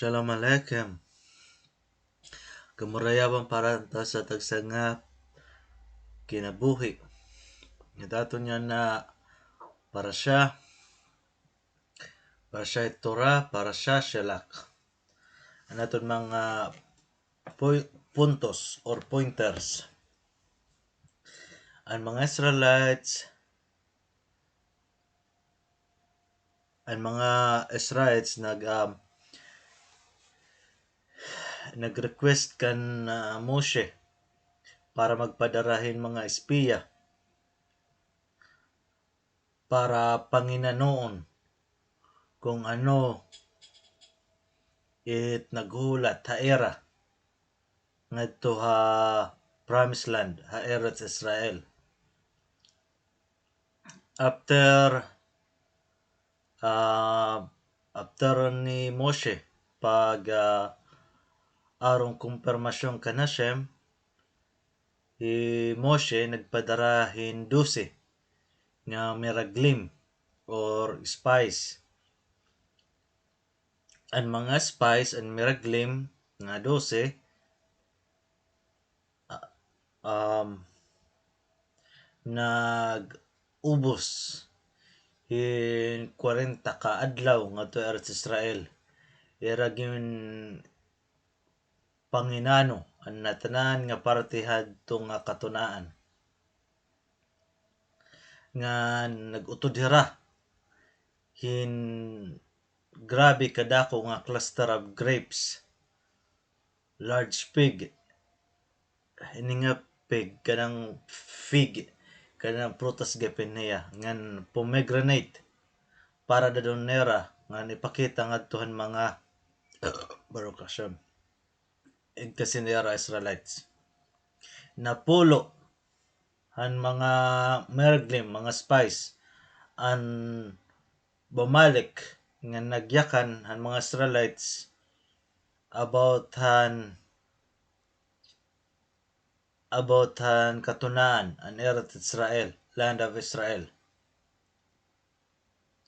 Shalom Aleichem. Kamurayaban para ta sa tagsanga kinabuhi. Dato niya na parasya Torah, parasya Shelach. Ang aton mga puntos or pointers. Ang mga Israelites nag-request kan Moshe para magpadarahin mga espiya para panginanoon kung ano naghulat haera ngadto ha Promised Land, ha Eretz Israel. After ni Moshe pag arong kumpirmasyon kan Hashem, Moshe nagpadarahin 12 nga miraglim or spies. Ang mga spies and miraglim nga 12 nag-ubos in 40 ka adlaw ngadto Eretz Israel. Era gyud panginano ang natanan nga parte hadto nga katunaan nga nag-utod hira hin grabe kadako nga cluster of grapes, large fig, ini nga fig kanang prutas gapin niya ngan pomegranate para dadon nera nga ipakita ngadtohan mga Baruch Hashem kasinera Israelites napulo han mga merglim, mga spies an bumalik nga nagyakan han mga Israelites about han katunaan an Eretz Israel, land of Israel,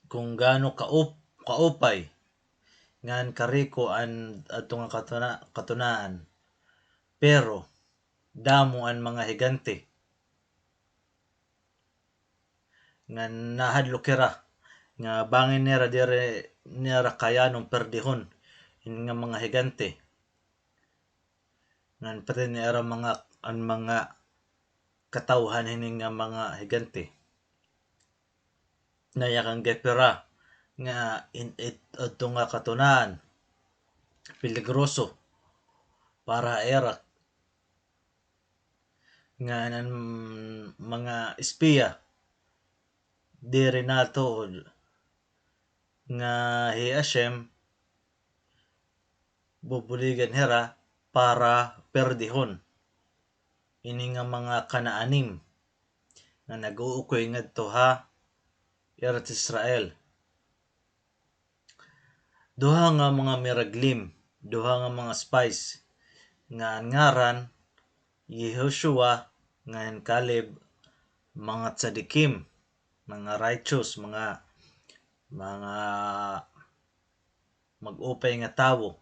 kung gaano kaupay ngan kariko an atong katunaan, pero damo ang mga higante nga nahadlok kira nga bangin nira kayanong perdihon in nga mga higante ngan pati nira mga katawhan hining nga mga higante nayakang gepera nga adto nga katunaan peligroso para era nga nan mga espiya diri nato nga hi Hashem bubuligan hira para perdihon ini nga mga kanaanim nga nag-uukoy ngadto ha Eretz Israel. Duha nga mga miraglim, duha nga mga spies nga ngaran Yehoshua ngan Caleb, mga tzadikim, mga righteous, mga mag-upay nga tawo,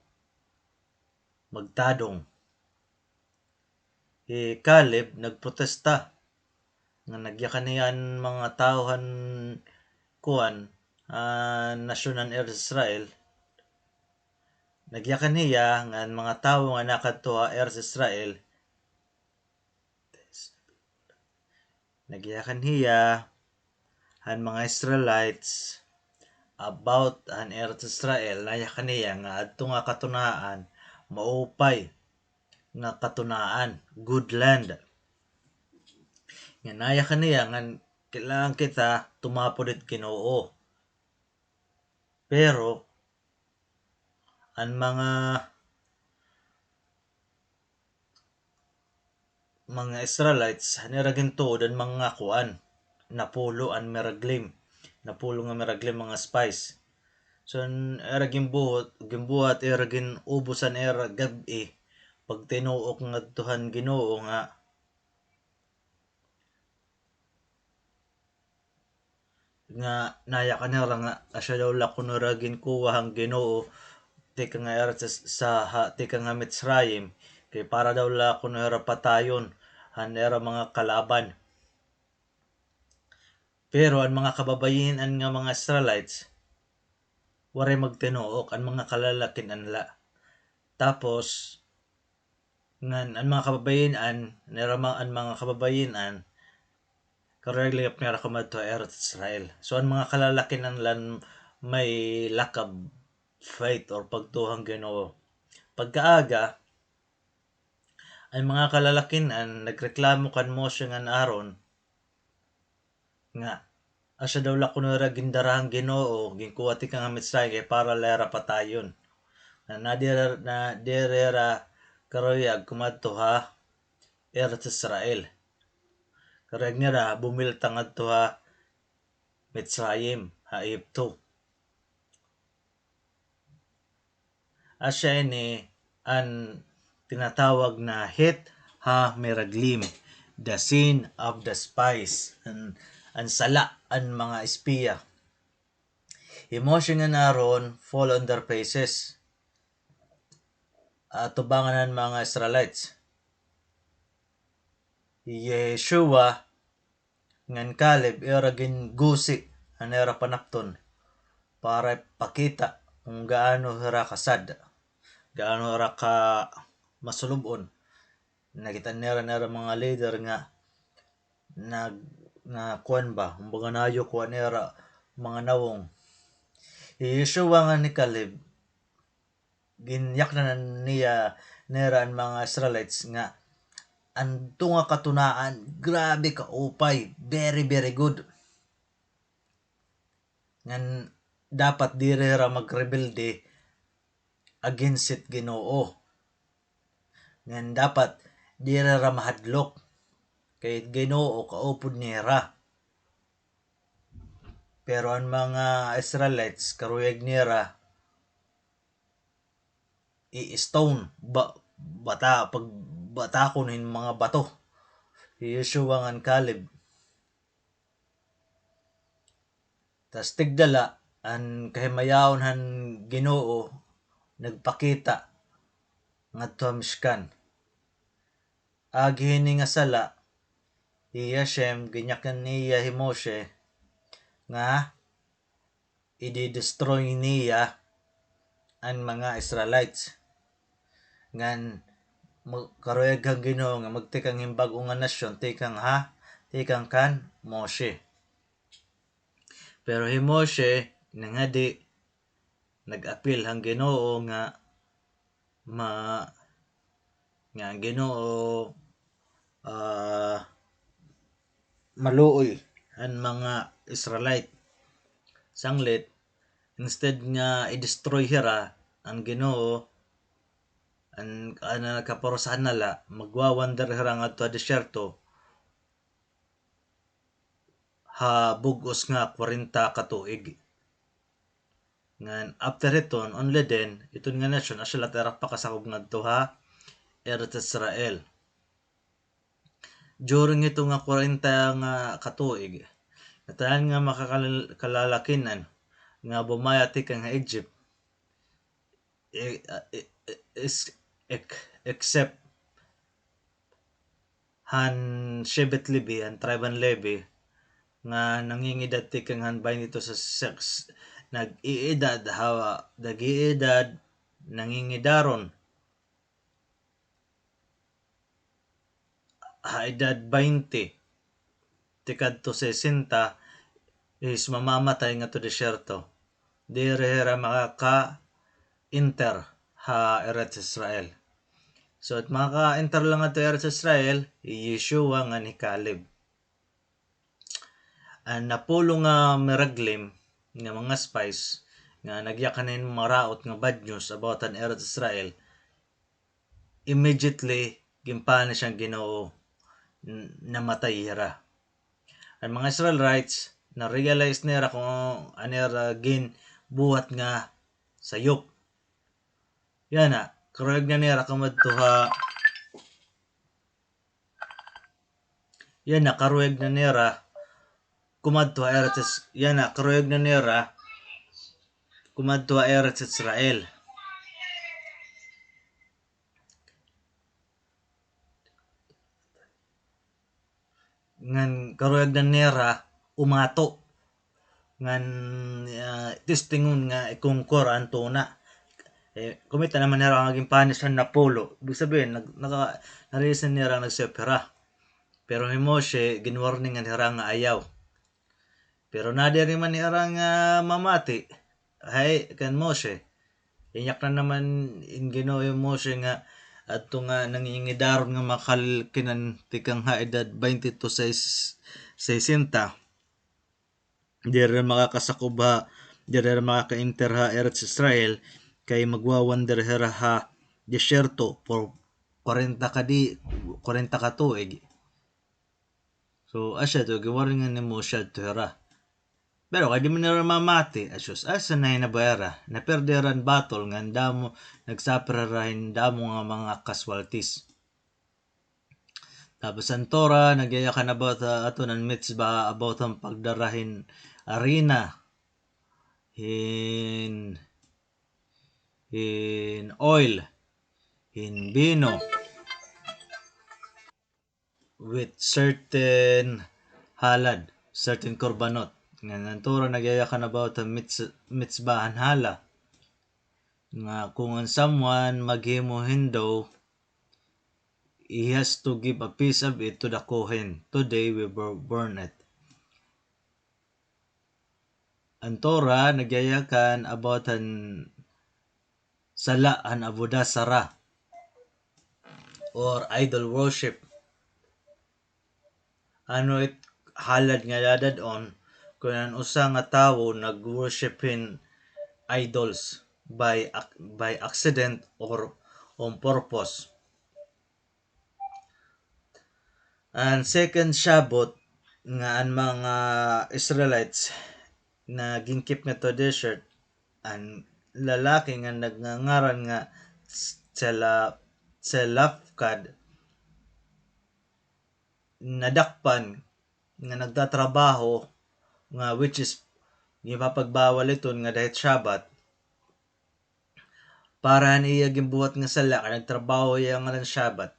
magtadong. Caleb nagprotesta nga nagyakan niyan mga tawhan nasyonan Eretz Israel. Nagyakan niya nga mga tawo nga nakadto ha Eretz Israel, nagyakan niya han mga Israelites about han Eretz Israel, nagyakan niya nga adto nga katunaan maupay nga katunaan, good land. Nga nayakan niya nga kailangan kita tumapodit Ginoo. Pero ang mga Israelites hanira gintuod ang mga napulo ang miraglim, mga spies. So era gimbuhat era ginubusan era gabi pag tinuok ngadtuhan Ginoo nga naya kanira nga asya daw lakunura ginkuha ang Ginoo tika nga tika nga Mitzrayim kay para daw la kuno era patayon han era mga kalaban. Pero ang mga kababayin nga mga Israelites waray magtinuok ang mga kalalakin anla. Tapos ngan ang mga kababayin ang mga kababayin kareg ligap nga kumadto Eretz Israel. So ang mga kalalakin lan may lakab faith or pagtuhang Ginoo. Pagkaaga ang mga kalalakin nagreklamo kan Moshe ngan Aaron nga asya daw la kuno ra gindarahang Ginoo ginkuha ti kang Mitzrayim kay para lera patayon. Na direra karoyag kumadto ha Eretz Israel. Kareg nira bumiltang adto ha Mitzrayim ha Egypto. Asya ini ang tinatawag na Het ha Meraglim, the sin of the spies, ang sala ang mga espiya. Moshe nga Aaron fall on their faces. Tubangan ng mga Israelites. Yeshua ngan Caleb era gin gusi ang era panapton para pakita kung gaano hira kasad, gaano hira ka masulubon. Nakita nera mga leader nga kuan ba kumbaga nayo kuan nera mga nawong. Yeshua nga ni Caleb ginyak na niya nera ang mga Israelites nga ang tunga katunaan grabe ka upay, very very good. Ngan dapat dire ra magrebelde against it Ginoo. Ngan dapat dire ra mahadlok kay Ginoo kaupod nira. Pero ang mga Israelites karuyag nira i-stone batakon in mga bato. Yeshua ngan Caleb. Tas tigdala ang kahimayaon han Ginoo nagpakita ngadto Mishkan. Hini nga sala Hashem ginyakan niya Moshe nga i-destroy niya ang mga Israelites. Ngan karuyag kang Ginoo nga magtikang himbag-o nga nasyon tikang kan Moshe. Pero Moshe nangadi nag-apil hang Ginoo nga Ginoo maluoy ang mga Israelite sanglit instead nga i-destroy hira ang Ginoo ang nakaparusahan nala magwawander hira ngadto desierto ha bugos nga 40 ka tuig. Ngan after iton only then iton nga nasyon asya latera pakasakop ngadto ha Eretz Israel. During ito nga 40 nga katuig natahan nga makakalalakinan nga bumaya ti kang Egypt except han Shevet Levi han tribe Levi nga nangingidad ti kang hanbay nito sa sex nag-iedad nangingidaron edad 20 tikad to 60 is mamamatay nga to desierto. Dire ra makaka-enter ha Eretz Israel. So at maka-enter lang nga to Eretz Israel Yeshua nga ni Caleb. Ang napulo nga Meraglim nga mga spies nga nagyakanin maraot nga bad news about an Eretz Israel immediately gimpanish ang Ginoo namatay hira. Ang mga Israelites na-realize nila kung anera gin buhat nga sayop. Yan na, karuyag na nila kamadto ha karuyag na nila kumadto ha Eretz kumadto ha Eretz Israel. ngan karuyag na nera umato ngan testingon nga ikungkor ang tuna. Kumita naman nila ang naging punish na Napolo. Ibig sabihin, narisan nila nagsepera. Pero ni Moshe, ginwarning nga nila nga ayaw. Pero nadia rin man nila nga mamati. Hay, kan Moshe. Inyak na naman in Ginoo yung Moshe nga at nga nangingidaron nga makal kinan tikang ha edad 20 to 60. Di rin makakasakob ha, di rin makaka-enter ha Eretz Israel kay magwawander hera ha desierto for 40 ka 40 ka tuig. So asya to giwaringan ni Moshe to hera. Pero kay di man nila mamati, asyos asa na nabayara, naperderan battle nga damo nagsaperahin damo nga mga casualties. Tapos ang Torah, nagyayakan about ato ng mitzvah about ang pagdarahin arena in oil, in vino, with certain halad, certain korbanot. Nga ang Torah nagyayakan about ang mitzvah hala. Nga kung ang someone maghimo hindo, he has to give a piece of it to the Kohen. Today we burn it. Ang Torah nagyayakan about ang sala an avodah sarah or idol worship. Ano it halad nga dadad on kung ang usa nga tawo nag-worshipin idols by accident or on purpose. Ang second Shabbat nga ang mga Israelites na ginkip nga to desert, ang lalaki nga nagngangaran nga Tselafkad nadakpan nga nagtatrabaho nga which is gipapagbawal iton nga dahil Shabbat para niya gimbuhat nga sala kay nagtrabaho iya nga ng Shabbat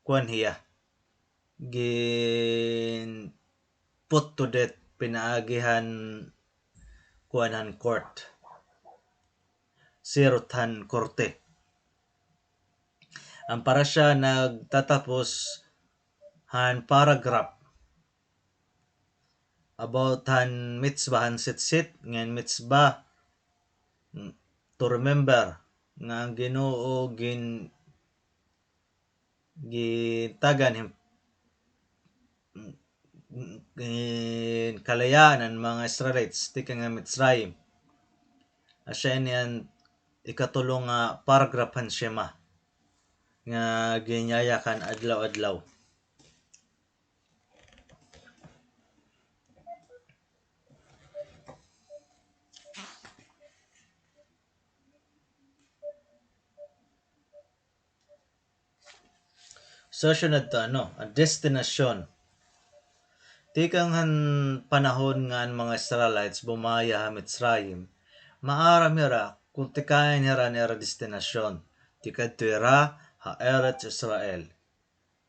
kuan hiya gin put to death, pinaagihan kuanan court, sirothan korte. Ang parasya nagtatapos han paragraph about han mitzvah han sitsit ngan mitzvah to remember nga ang Ginoo gitagan kalayaan ang mga Israelites tika nga Mitzrayim. Asya niyan ikatulong nga paragraph han Shema nga ginyayakan adlaw-adlaw. So sunod to ang destinasyon. Tikang han panahon nga ang mga Israelites bumaya ha Mitzrayim, maara mira kung tikayan nira destinasyon. Tikad tuira ha Eretz Israel.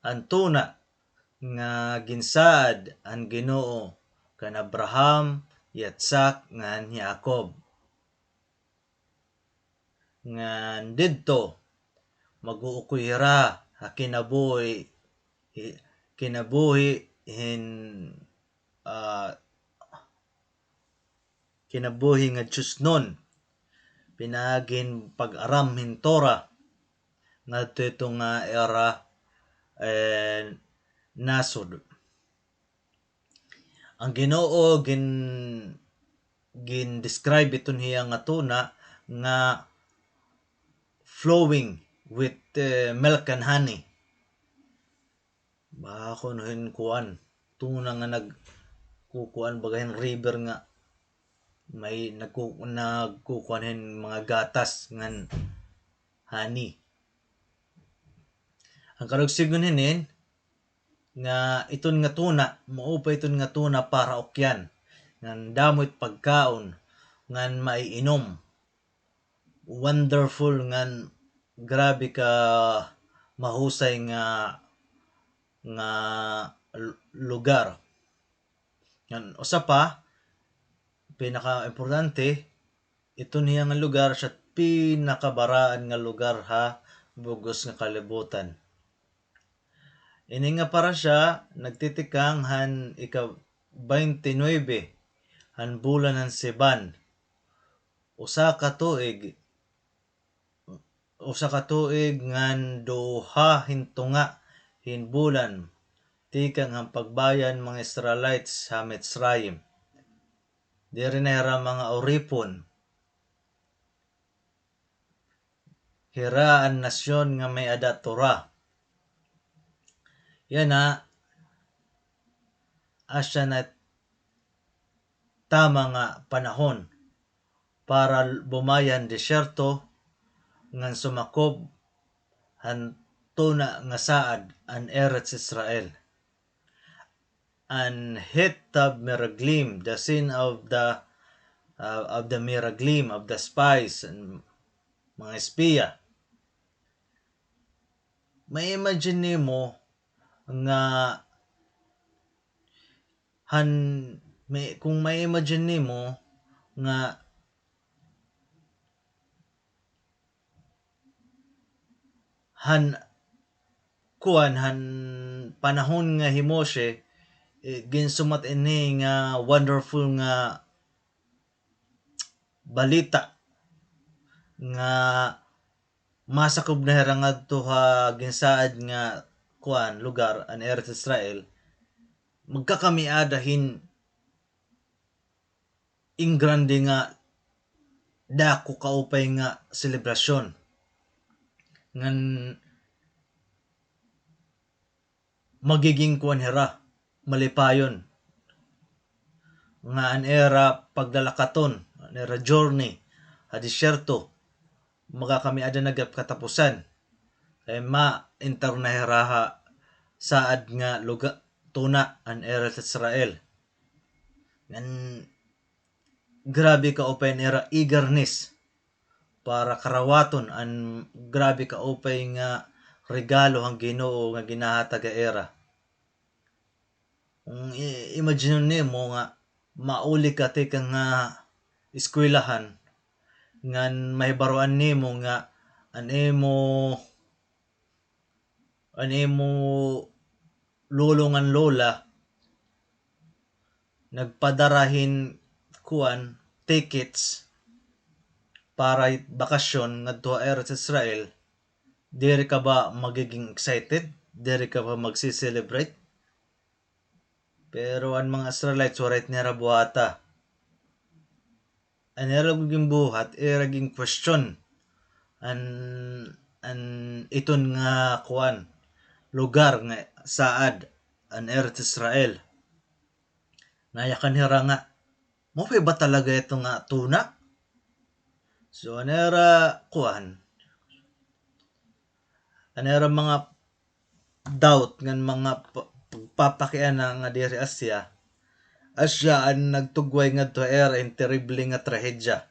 Ang tuna nga ginsaad ang Ginoo kan Abraham, Yitzhak ngan Jacob. Nga didto mag-uukuyra ha kinabuhi nga Diyos pinagin pag-aram hin Torah ngadto ito nga era nasod. Ang Ginoo gin describe iton hiya nga tuna nga flowing with milk and honey. Bako nohin kuan tuna nga nagkukuan bagahin river nga may nagkukuanin mga gatas ngan honey. Ang karugsigon hinin nga iton nga tuna mao pa iton nga tuna para okyan ngan damo't pagkaon ngan maiinom. Wonderful ngan grabe ka mahusay nga nga lugar. Yan usa pa pinaka-importante, ito niya nga lugar sa pinakabaraan nga lugar ha bugos nga kalibutan. Ini nga para siya nagtitikang han ika 29 han bulan ng Siban. Usa ka tuig ngan duha hintunga hinbulan tikang ang pagbayan mga Israelites sa Mitzrayim. Diri na hira mga oripon. Hira ang nasyon nga may ada Torah. Yan na asya na tama nga panahon para bumayan desyerto ngan sumakob han tuna nga saad an Eretz Israel. And Hitab Meraglim, the sin of the Meraglim, of the spies and mga espiya. May imagine nimo nga kung may imagine nimo nga han panahon nga himoshe ginsumat ini nga wonderful nga balita nga masakob na hera ngadto ha ginsaad nga lugar an Eretz Israel, magkakamiadahin ing grande nga dako kaupay nga selebrasyon ngan magiging hera malipayon nga an era paglalakaton, an era journey ha disyerto magakamiada nagap katapusan kay ma-enter na heraha saad nga lugar tuna an Eretz Israel. Ngan grabe ka upay era eagerness para karawaton an grabe ka upay nga regalo ang Ginoo nga ginahatag nga era. Imagine nimo nga mauli ka tikang nga eskwelahan ngan mahibaruan nimo nga an imo lulungan lola nagpadarahin tickets para bakasyon ngadto Eretz Israel. Diri ka ba magiging excited? Diri ka ba magsi-celebrate? Pero ang mga Israelites warait nira buhata. Ang niraging buhat iraging question an iton nga lugar nga saad an Eretz Israel. Nayakan hira nga mo ba talaga ito nga tuna? So anera anera mga doubt ngan mga pagpapakian nga diri Asya an nagtugway ngadto era in terrible nga trahedya.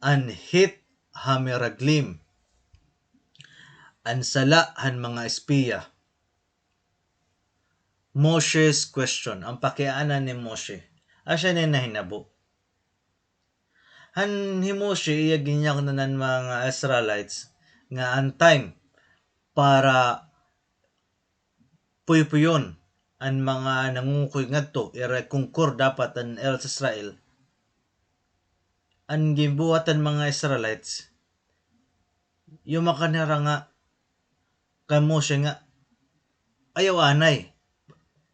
An hit hameraglim, an sala han mga espiya. Moshe's question, ang pakianan ni Moshe. Asya na nahinabo. Han Moshe iya ginyak nanan mga Israelites nga ang time para puy-puyon ang mga nangungukoy ngadto ira kungkur dapat ang Eretz Israel. Ang gimbuhatan mga Israelites yung makanira nga kay Moshe nga ayaw anay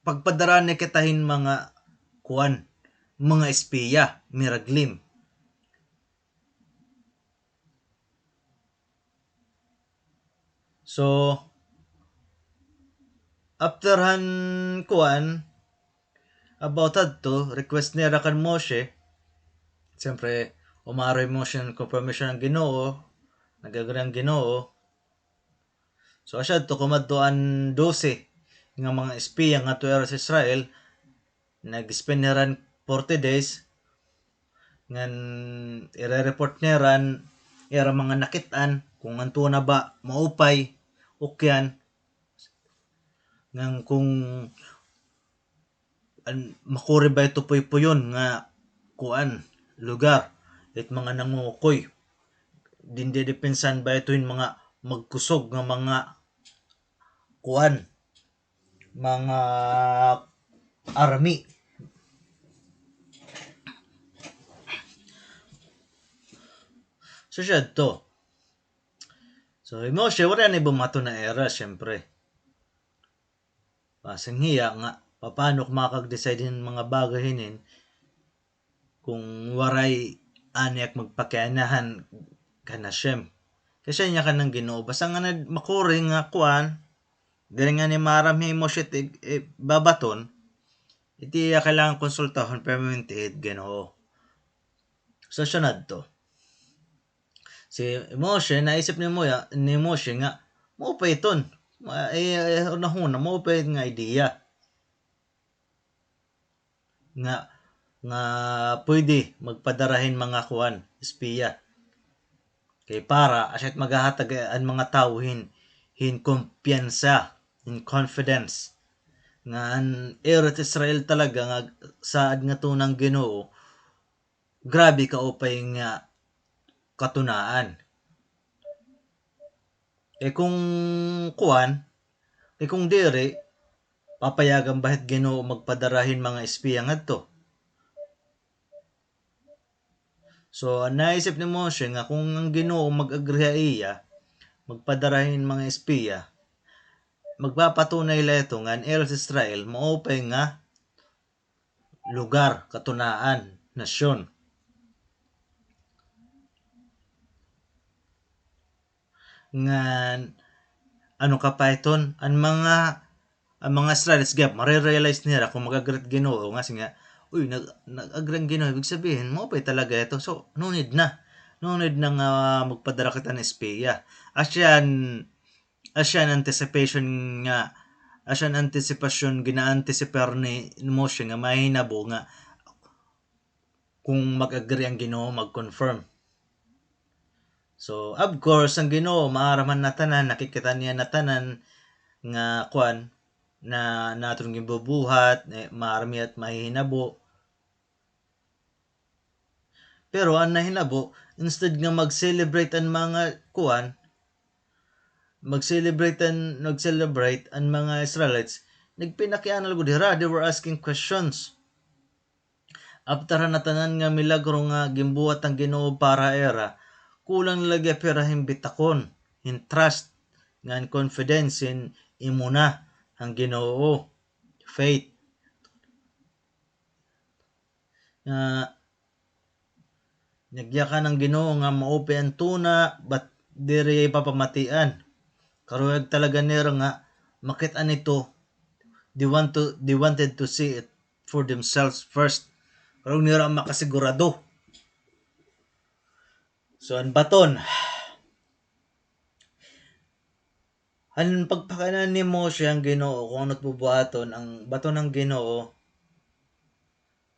pagpadara ni kitahin mga mga espiya miraglim. So after han about adto request niya kan Moshe, siyempre umaroy Moshe ng confirmation ng Ginoo, nagagrang Ginoo. So asya to kumadto an 12 nga mga espiya nga to Eretz Israel, nag-spend niran 40 days ngan i-report niran era mga nakitaan kung anto na ba maupay ukyan. ngang kung makuri ba ito puyon nga kuan lugar it mga nangukoy dindi depensan ba ito yung mga magkusog nga mga kuan mga army. So siya to. So imo siya wala ni bumato na era syempre. Pasang hiya nga paano ko makakag-decide ng mga bagay hinin kung waray aniyak magpakianahan kana siyem. Kasi niya ka ng Ginoo basta nga na makuri nga kuan diri nga ni marami mo siya babaton iti kailangan konsultahon permanent Ginoo. So sunod to. Si Moshe naisip ni Moshe nga mo pa iton unahuna mo pa nga idea nga nga pwede magpadarahin mga kuan espiya kay para asyat maghahatag ang mga tao hin kumpiyansa in confidence nga ang Eretz Israel talaga nga saad nga tunang Ginoo grabe ka upay nga katunaan kung kuan kung diri papayagan bahit Ginoo magpadarahin mga espiya ngadto. So naisip ni Moshe nga kung ang Ginoo mag-agriha iya magpadarahin mga espiya magpapatunay la ito nga ang Eretz Israel maupay nga lugar katunaan nasyon nga ano ka pa iton ang mga Israelites gap marirealize nila kung mag-agrit Ginoo nga nga uy nag-agrang Ginoo ibig sabihin mo pa talaga ito so no need na nga magpadara kita ng espiya asyan anticipation nga asyan anticipation gina-anticipar ni Moshe nga mahinabo nga kung mag-agree ang Ginoo mag-confirm. So of course ang Ginoo maaraman na tanan nakikita niya na tanan nga kuan na naton gibubuhat maarmi at mahihinabo pero ang nahinabo instead nga mag-celebrate ang mga kuan nag-celebrate ang mga Israelites nagpinakian algo dira they were asking questions after na tanan nga milagro nga gimbuhat ang Ginoo para era kulang lagi pero himbitakon in trust nga in confidence in imuna ang Ginoo faith nga nagyakan ang Ginoo nga maope ang tuna but diri papamatian karuyag talaga nila nga makita nito they wanted to see it for themselves first karong nila makasigurado so ang baton ang pagpakanan ni Moshe ang Ginoo kung ano't bubuhaton ang baton ng Ginoo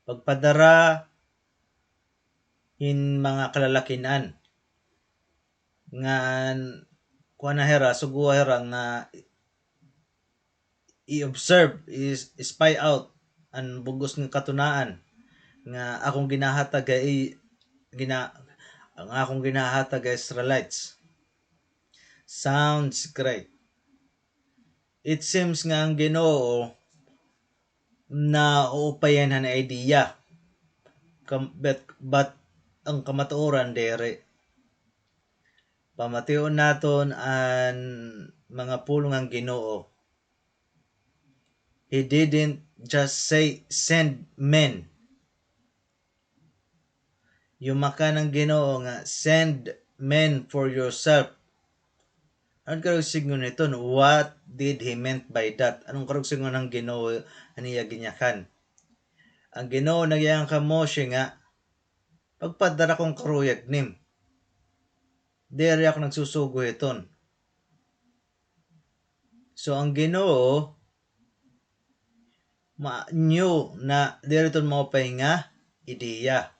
pagpadara in mga kalalakinan nga kuha na hera suguha hera nga i-observe spy out ang bugos ng katunaan nga akong ginahatag ang akong ginahatag Israelites sounds great it seems nga ang Ginoo na uupayan na idea but ang kamatuoran dere pamation naton ang mga pulong ang Ginoo he didn't just say send men yumaka ng Ginoo nga send men for yourself anong karugsingon nito what did he meant by that anong karugsingon ng Ginoo aniya ginyakan ang Ginoo nagyang ka Moshe nga pagpadara kong karuyag nim dere ako nagsusugo iton so ang Ginoo new na dere ton maupay nga ideya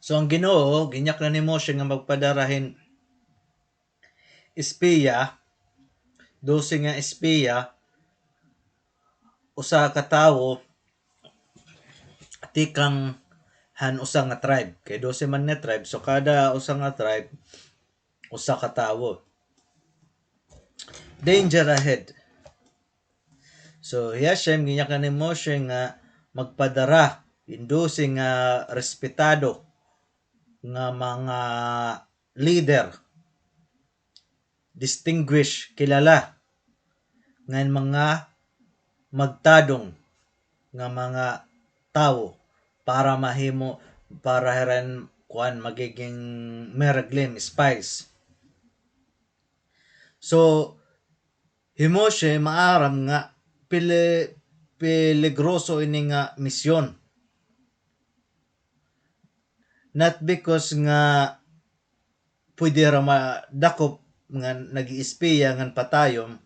So ang Ginoo ginyak na ni Moshe nga magpadarahin espiya, 12 nga espiya, usa ka tawo tikang han usa nga tribe. Kay 12 man nga tribe, so kada usa nga tribe usa ka tawo. Danger ahead. So Hashem ginyak ni Moshe nga magpadara indusi nga respetado nga mga leader, distinguished, kilala nga mga magtadong nga mga tawo para mahimo para heran kuan magiging meraglim spies. So Himoshe maaram nga peligroso ini nga misyon. Not because nga pwede ra madakop nga nag-iispiya ngan patayom.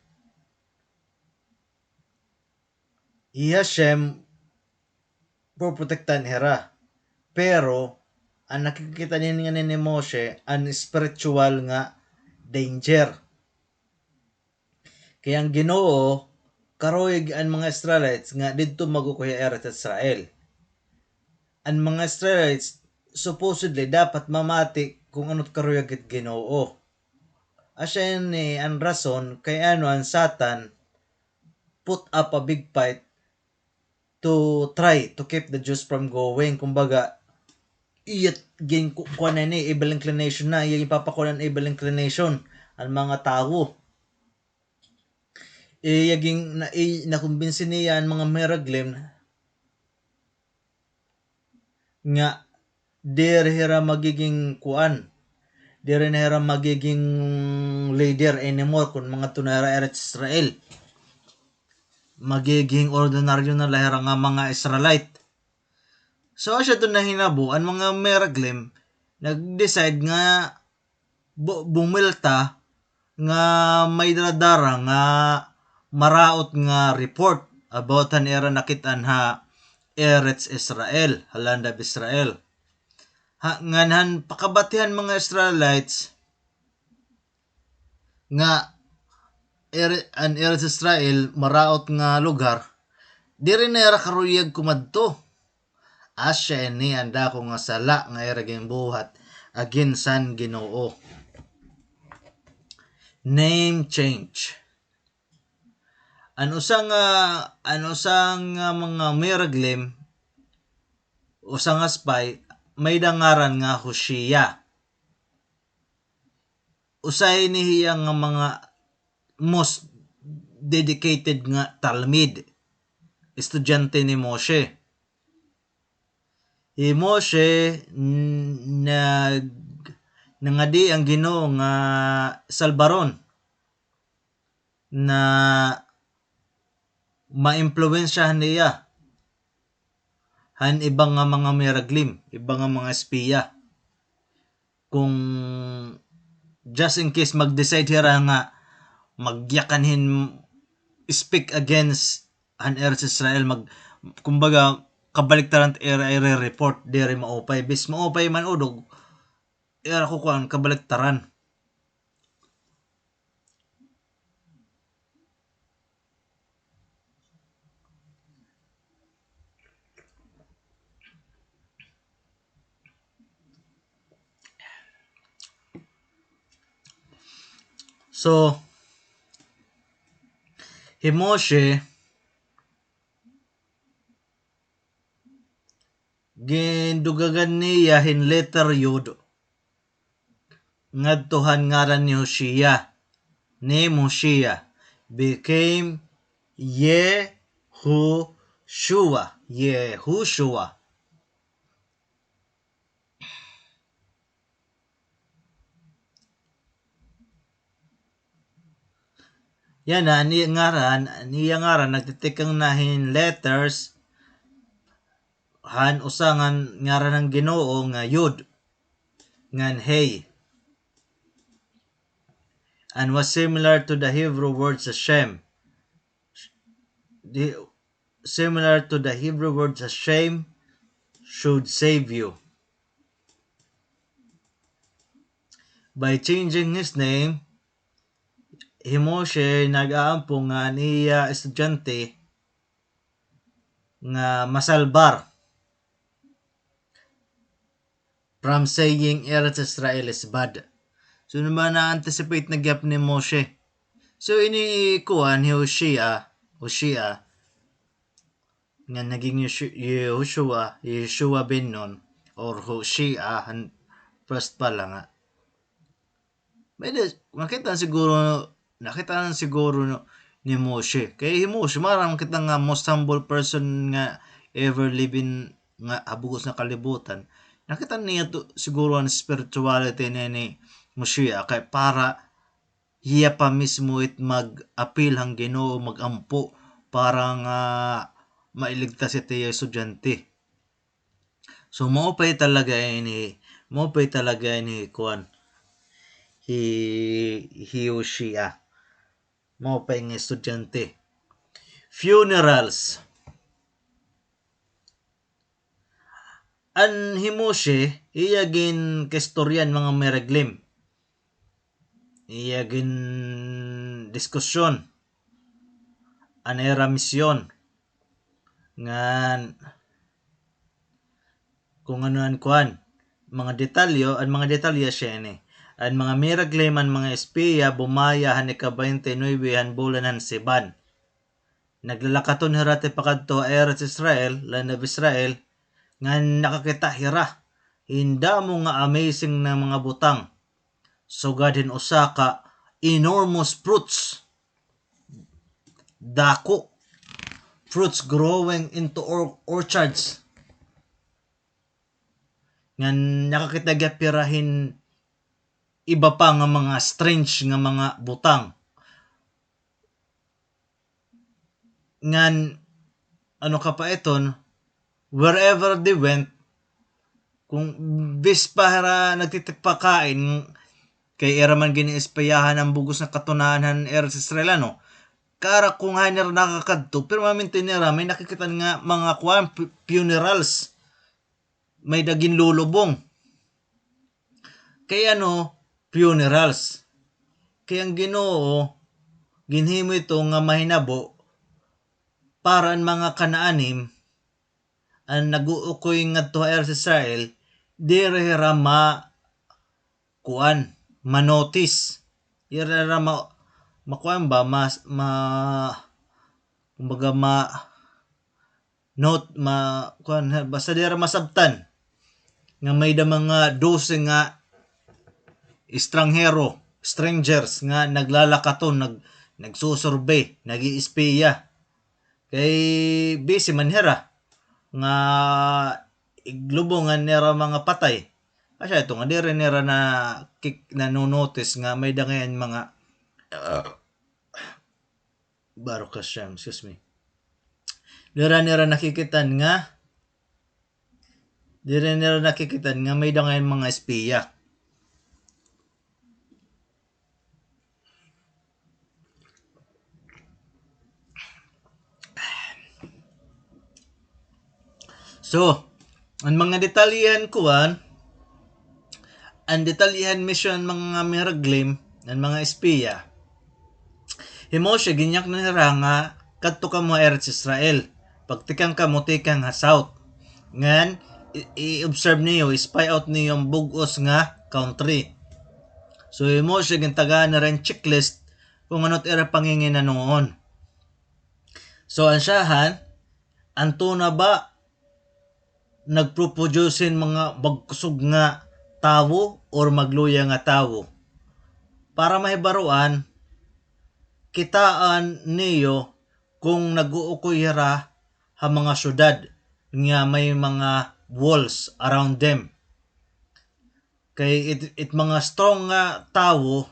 Hashem poprotektan hera. Pero ang nakikita niya ni Moshe ang spiritual nga danger. Kaya ang Ginoo karoy ang mga Israelites nga didto magukuya eret Israel. Ang mga Israelites supposedly dapat mamati kung ano't karoy agit Ginoo. Asya ni ang rason kay ano ang Satan put up a big fight to try to keep the Jews from going. Kumbaga, iyat gin kuan na ni evil inclination na, iya ipapakuan ang evil inclination ang mga tao. Iyaging nakumbinsi niya ang mga meraglim nga hira magiging kuan, hira magiging leader anymore kung mga tunara eret Israel. Magiging ordinaryo na lahira nga mga Israelite. So siya doon na hinabo, ang mga meraglim nag-decide nga bumilta nga may daradara nga maraot nga report about an era nakitaan ha Eretz Israel, Land of Israel. Nganhan pakabatihan mga Israelites nga an Eretz Israel maraot nga lugar, di rin na era karuyag kumadto. Asya ni anda ko nga sala nga eraging buhat agin san Ginoo. Name change. Ano sang mga miraglim usa nga spy may dangaran nga Hosea. Usay ni hiya nga mga most dedicated nga talmid, estudyante ni Moshe. Moshe nangadi ang Ginoo nga salbaron na maimpluwensyahan niya han ibang nga mga miraglim, ibang nga mga espiya. Kung just in case mag-decide hira nga magyakanhin speak against an Eretz Israel, kumbaga kabaliktaran era report diri maupay bis maupay man udog era ko kuan kabaliktaran. So Moshe gindugagan niya hin letter yod ngadtuhan ngaran ni Hosea. Name Hosea became Yehoshua. Yan na niya ngaran nagtitikang nahin letters han usangan ngaran ng Ginoo nga Yod ngan Hey, and was similar to the Hebrew words Hashem. Similar to the Hebrew words Hashem should save you. By changing his name, Himoshe nag-aampo nga niya estudyante nga masalbar from saying Eretz Israel is bad. So naman na-anticipate na gyap ni Moshe. So ini kuan Hoshea nga naging Yeshua ben Nun or Hoshea first pa lang nga. Nakita na siguro ni Moshe. Kay Moshe marang kita nga most humble person nga ever living nga abugos na kalibutan. Nakita niya to siguro ang spirituality ni Moshe kay para hiya pa mismo it mag-appeal hang Ginoo magampo para nga mailigtas iti estudyante. So mo pa talaga ni kuan Hoshea mo pa yung estudyante. Funerals. An Himoshe iyagin kestoryan mga meraglim. Iyagin diskusyon. An era misyon. Ngan kung ano an kuan. Mga detalye siya ni. Ang mga miraglim ang mga espiya bumaya han ika-29 han bulan han Siban. Naglalakaton hirate pakadto Eretz Israel, land of Israel, nga nakakita hira. Hinda mo nga amazing na mga butang. Sugad hin usa ka enormous fruits. Dako. Fruits growing into orchards. Nga nakakita gyapirahin iba pa nga mga strange nga mga butang. Ngan ano ka pa iton, wherever they went, kung bis para nagtitipakain kay eraman gini-espayahan ang bugos na katunahan Eretz Israelano, kara kung hanir nakakadto, pero maminti nila may nakikita nga mga funerals, may daging lulubong. Kaya funerals. Kaya ang Ginoo ginhimo ito nga mahinabo para ang mga kanaanim ang nag-uukoy nga to Eretz Israel direhera manotis. Direhera makuan ba kumbaga basta dira masabtan nga may da mga 12 nga strangers nga naglalakaton, nagsusurvey, nag-iispiya. Kay busy man hera nga iglubongan nera mga patay. Asya ito nga dire nera na notice nga may dangayan mga Baruch Hashem, excuse me. Dire nera nakikitan nga may dangayan mga espiya. So, ang mga detalyihan mission mga miraglim, ang mga espiya, Himoshe ginyak na nira nga kadto ka mo Eretz Israel. Pagtikang ka mo tikang ha south. Ngan i-observe niyo, i-spy out niyo ang bugos nga country. So Himoshe gintagaan na rin checklist kung ano't era pangingin na noon. So ansyahan, anto na ba nagproducein mga bagkusog nga tawo or magluya nga tawo? Para mahibaruan, kitaan niyo kung nag-uukoy hira ha mga syudad nga may mga walls around them. Kay it mga strong nga tawo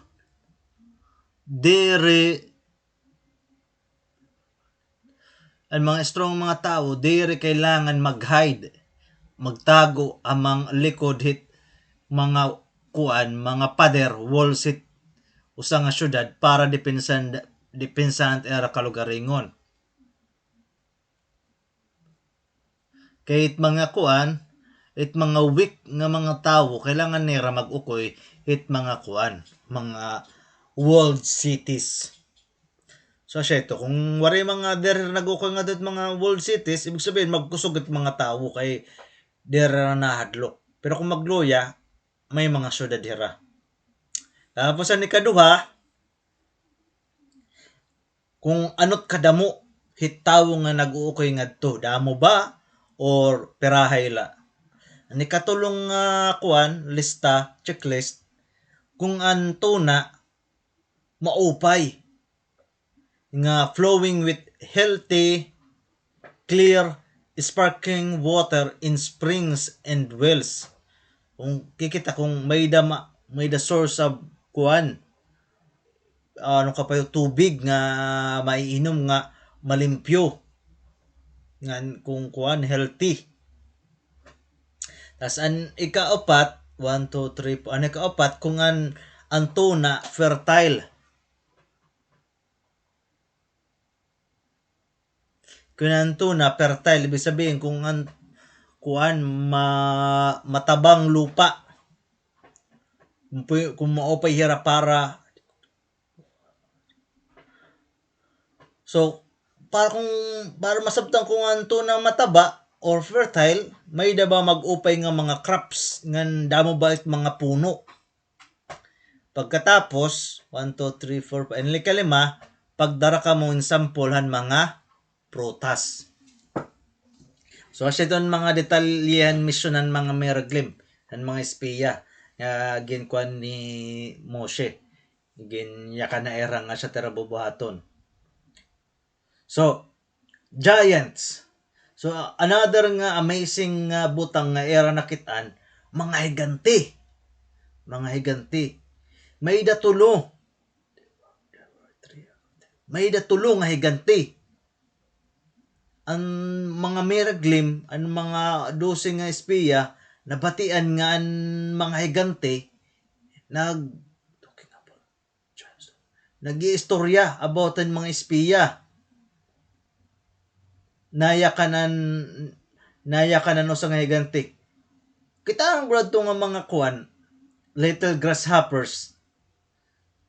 dire kailangan mag-hide, magtago amang likod hit mga pader walls hit usa nga syudad para depensan era kalugaringon. Kay mga it mga weak nga mga tawo kailangan nira mag-ukoy it mga kuan, mga world cities. So siya ito, kung wari mga der nag-ukoy nga dito mga world cities, ibig sabihin magkusog it mga tawo kay der na nahadlok. Pero kung magluya, may mga syudad hira. Tapos ang ikaduha, kung anot kadamo hitawo nga nag-uukoy ngadto, damo ba or perahay la. Ani katulong nga kuan lista, checklist kung anto na maupay nga flowing with healthy, clear, sparkling water in springs and wells. Kung kikita kung may the source of kuan ano ka pa yung tubig nga maiinom nga malimpyo nga kung kuan healthy. Tas an ikaapat 1 2 3 an ikaapat kung ang tuna fertile. Kung ang tuna fertile ibig sabihin kung ang kuan matabang lupa. Kung maopay hira so para masabtan kung ang tuna mataba or fertile, may ba mag-upay nga mga crops ngan damo ba mga puno. Pagkatapos 1 2 3 4 and likalima pagdara ka mo sampolhan mga prutas. So asya doon mga detalyehan misyonan mga miraglim han mga espiya nga ginkuan ni Moshe. Ginyaka na era nga siya terabubuhaton. So giants. So another nga amazing nga butang nga era nakitaan, mga higanti. Mga higanti. May datulo. May datulo nga higanti. Ang mga miraglim, ang mga 12 nga espiya nabatian nga ang mga higanti nag-iistorya about ang mga espiya. Nayakanan usa nga higanti. Kita ang brad nga mga kuan, little grasshoppers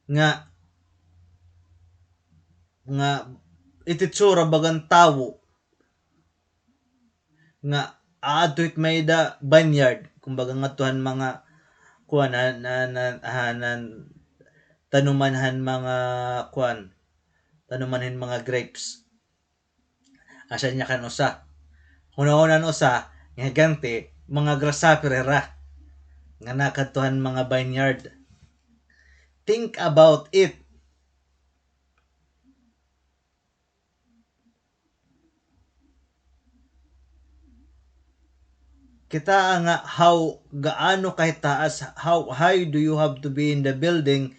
nga ititsura bagang tawo nga aadto may da vineyard kumbaga ngatuhan mga kuan tanumanhan mga kuan tanumanhan mga grapes. Asa niya kan usa. Una-unan usa nga higanti mga grasshopper ra nga nakadtuhan mga vineyard. Think about it. Kita nga gaano kay taas, how high do you have to be in the building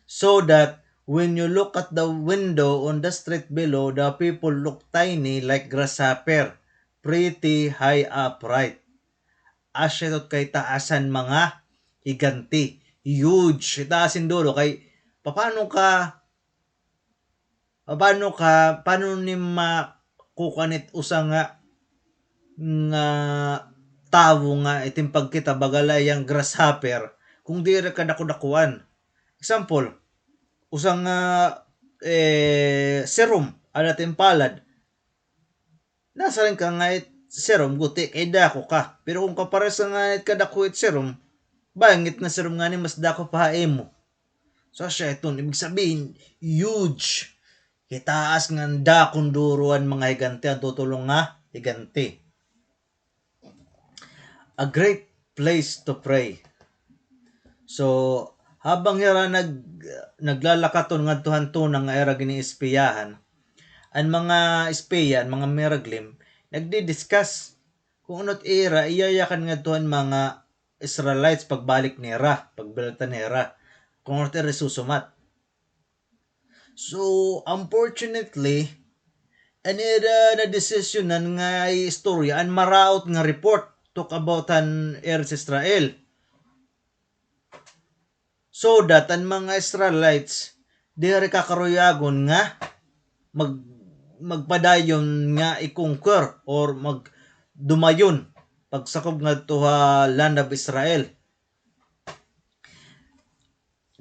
so that when you look at the window on the street below, the people look tiny like grasshopper, pretty high upright. Asya kay taasan mga higanti, huge, taasin dulo kay paano ni makukanit usa nga tawo nga itimpag kita bagalay ang grasshopper kung di ra ka dakudakuan. Example, usang serum ala timpalad. Nasa rin ka nga serum guti kay dako ka. Pero kung kapares nga kadako serum, bangit na serum nga ni mas dako pa mo. So siya ito, ibig sabihin huge. Kitaas nga dakong duruan mga higanti ang tutulong nga higanti. A great place to pray. So habang hira naglalakaton ngadtuhan tunang nga era gini espiyahan, ang mga espiya, mga miraglim nagdi-discuss kung anot era iyayakan ngadtuhan mga Israelites pagbalik nila, pagbalatan nila, kung anot era susumat. So unfortunately, anira na desisyonan nga istorya an maraot nga report talk about an Eretz Israel. So that ang mga Israelites dire kakaroyagon nga magpadayon nga i-conquer or magdumayon pagsakop ngadto ha land of Israel.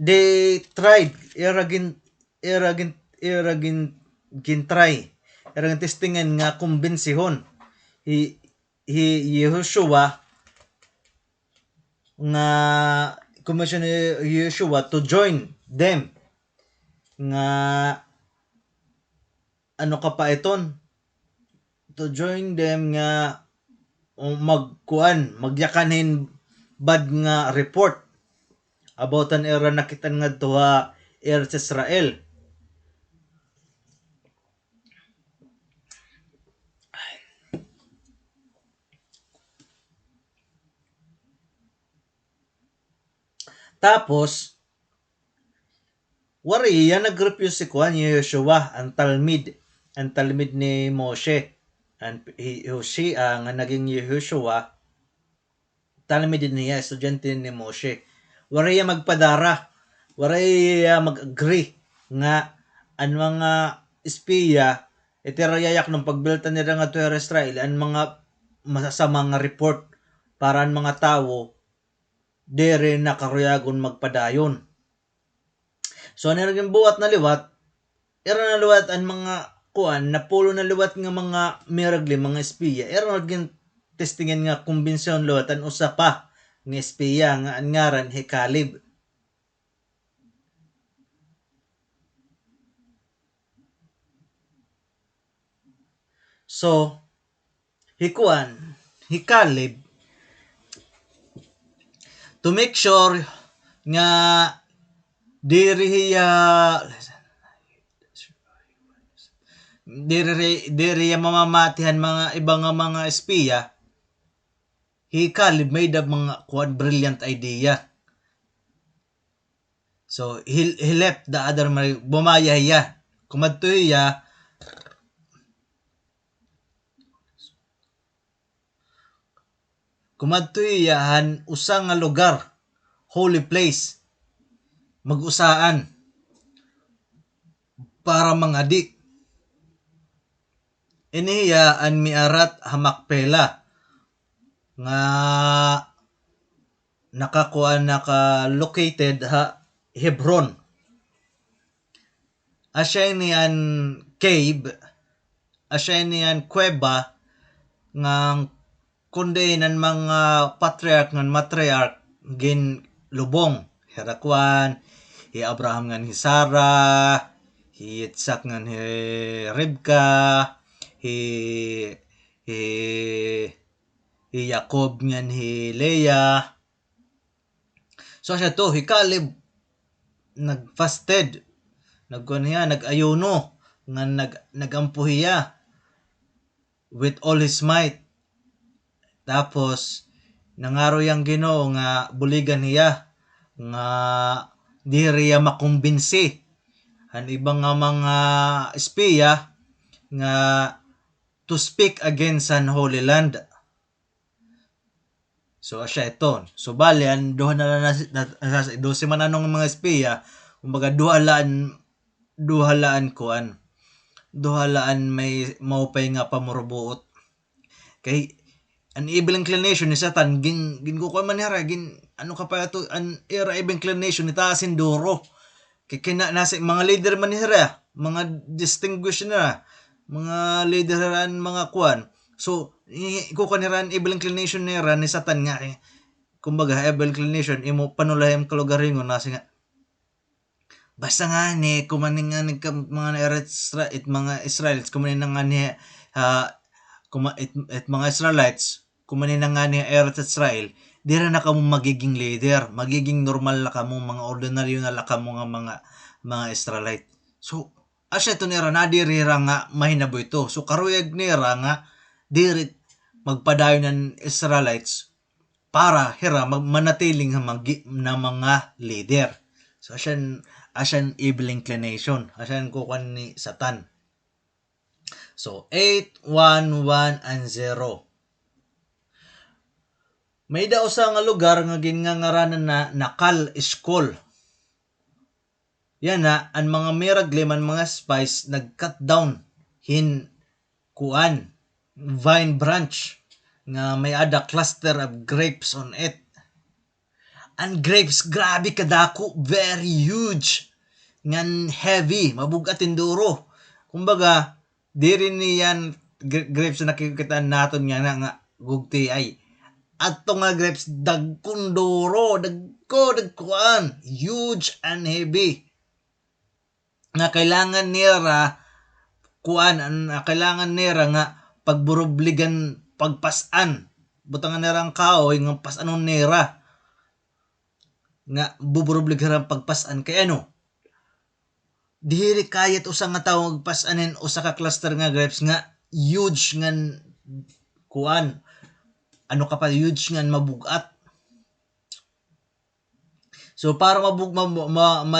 They tried gintry testingan nga kumbensihon hi Yehoshua nga commission ni Yehoshua to join them nga ano ka pa iton to join them nga magyakanin bad nga report about an era nakitan ngadto ha Eretz Israel. Tapos wari nag-refuse si Kuan Yehoshua ang talmid ni Moshe and Hoshea nga naging Yehoshua talmid din niya estudyante ni Moshe. Wari magpadara, wari mag-agree nga ang mga espiya itirayayak ng pagbiltan nila nga to Israel ang mga masasamang report para ang mga tao dere nakaruyagon magpadayon. So naging buwat na liwat, era na liwat ang mga kuan na pulo na liwat nga mga miragli, mga espiya, era naging testingan nga kumbensyon liwat ang usa pa nga espiya nga ang ngaran hi Caleb. So hi Caleb to make sure nga diri mamamatihan mga ibang mga espiya, hi Caleb made up mga brilliant idea. So he left the other bumaya hiya kumadto hiya han usa nga lugar, holy place, mag-usaan para mangadi. Iniya an miarat hamakpela nga naka-located ha Hebron. Asya ni an cave, asya ni an kuweba nga kundi nan mga patriarch ngan matriarch gin lubong. Herakwan, hi Abraham ngan hi Sarah, hi Isaac ngan hi Ribka, hi Jacob ngan hi Leah. So siya to, hi Caleb nagfasted, nag-ayuno, nga nagampuhiya with all his might. Tapos nangaro yang Ginoo nga buligan niya nga diri makumbinsi ang ibang nga mga espiya nga to speak against an Holy Land. So asya ito. So bali ang duha na 12 mananong mga espiya, kumbaga duhalaan may maupay nga pamurbuot. Kay an evil inclination ni Satan gin ko man hara gin ano ka pa to an era evil inclination ni taasin duro kay nasa mga leader man hara, mga distinguished na mga leader ran mga kuan. So ko kaniran evil inclination ni ni Satan nga kumbaga evil inclination imo panulahem kalugaringon nasi nga basta nga ni kumaning nga mga mga Israelites kumaning nga ni mga Israelites kumanin na nga ni Eretz Israel, di na kamo magiging leader, magiging normal na kamo, mga ordinaryo na la kamo nga mga Israelite. So, asya ito nira na dirira nga mahinaboy ito. So, karuyag nira nga dirit magpadayon ng Israelites para hira manatiling na mga leader. So, asyan evil inclination. Asyan kukuan ni Satan. So, 8, 1, 1, and 0. May daw sa nga lugar nga gingangaranan na Nakal Eskol. Yan na, ang mga miragli man mga spies nag-cut down vine branch nga may ada cluster of grapes on it. And grapes, grabe kadako, very huge. Ngan heavy, mabugat induro. Kumbaga, di rin niyan grapes na nakikita natin nga gugti ay. At nga grapes, dagkunduro, dagkuan, huge and heavy. Nga kailangan nira, kailangan nira nga pagburubligan, pagpasan. Butangan nira ang kaoy, nga pasanon nira nga buburubligan pagpasan kay ano dihiri kayat usa nga tawo magpasanin usa ka cluster nga grapes nga huge ngan kuan ano ka pa huge ngan mabugat. So para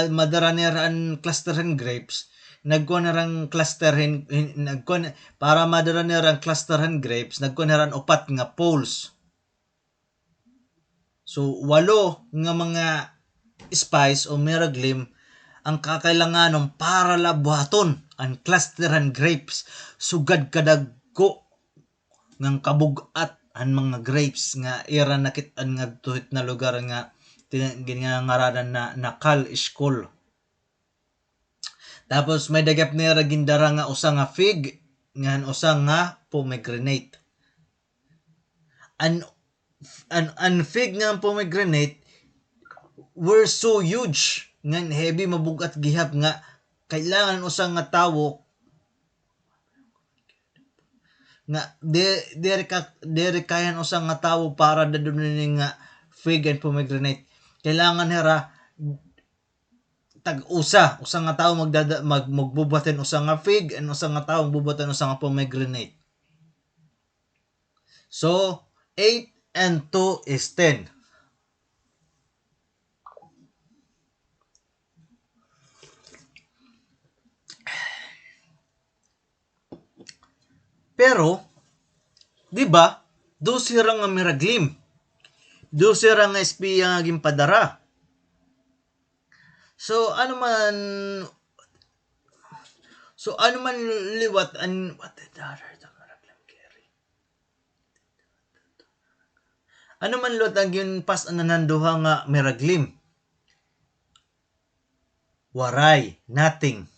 madara nira ang clusterin grapes nagkuan narang clusterin nagkuan para madara nira ang clusterin grapes nagkuan naran upat nga poles. So, 8 nga mga spice o miraglim ang kakailanganon para labuhaton ang clusteran grapes sugad kadagko ng kabugat ang mga grapes nga ira nakitaan nga tuhit na lugar nga ginangaranan na Nakal School. Tapos may dagap nira gindara nga usa nga fig nga usa nga pomegranate. An fig nga pomegranate were so huge nga heavy mabugat gihap nga kailangan usang nga tawo nga dere kayan usang nga tawo para dadumnin nga fig and pomegranate kailangan hera tag-usa nga tawo magbubuhatin usa nga fig and usa nga tawo magbubuhatin usa nga pomegranate. So 8 and 2 is 10. Pero, di ba, 12 ra nga miraglim. 12 ra nga espiya nga gimpadara. So, ano man liwat and what the other ano man lot ang ginpas nananduha nga miraglim? Waray, nothing.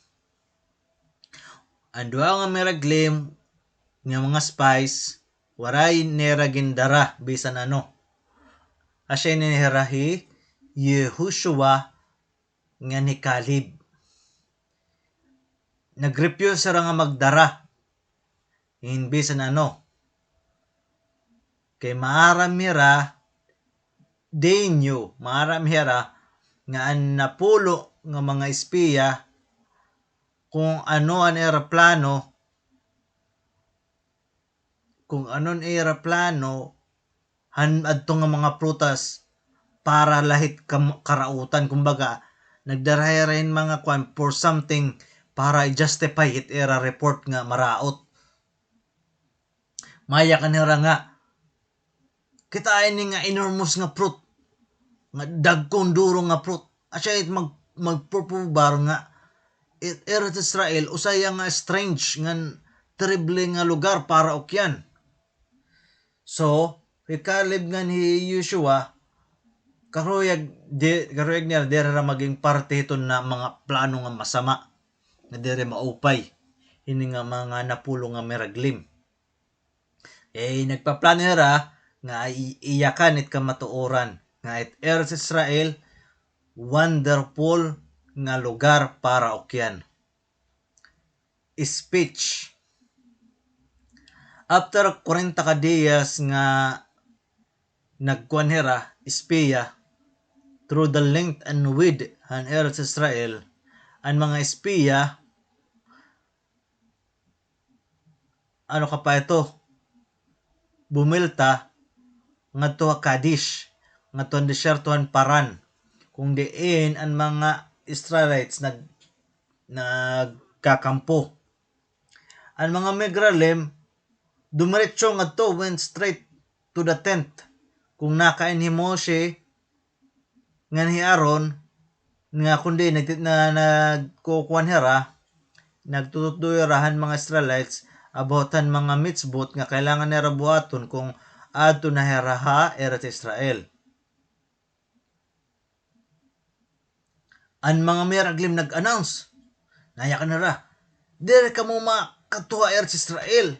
Ang duha nga miraglim nga mga spice, waray nera gindara bisan ano. Asya ni herahi Yehoshua nga ni Caleb. Nagrefuse ra nga magdara. In bisan ano. Kay maaram hira denyo, maaram hira nga ang napulo nga mga espiya kung ano ang eroplano adto nga mga prutas para lahit karautan kumbaga nagdarahin mga kwan for something para i-justify it era report nga maraot maya kanira nga kita ini nga enormous nga fruit nga dagkong duro nga fruit asya it magpurpubar nga Eretz Israel usaya nga strange nga terrible nga lugar para okyan. So Caleb nga ni Joshua karuyag niya dere ra maging parte ito na mga plano nga masama nga dere maupay ini nga mga napulo nga miraglim. Nagpaplano ra nga iyakan it kamatuoran nga it Eretz Israel wonderful nga lugar para okyan. Speech. After 40 ka diyas nga nagkuanhera espiya through the length and width han Eretz Israel ang mga espiya ano ka pa ito bumilta ngadto Kadesh ngadto ang desyertohan Paran kung diin ang mga Israelites nagkakampo. Ang mga migralem dumiretso ngadto went straight to the tent kung nakain ni Moshe nga ni Aaron nga kundi nagkukuan hera nagtutudoy rahan mga Israelites about mga mitzvot nga kailangan nila buhaton kung adto na heraha Eretz Israel. Ang mga miraglim nag-announce, naya ka na ra, dire ka mo makatuha Eretz Israel.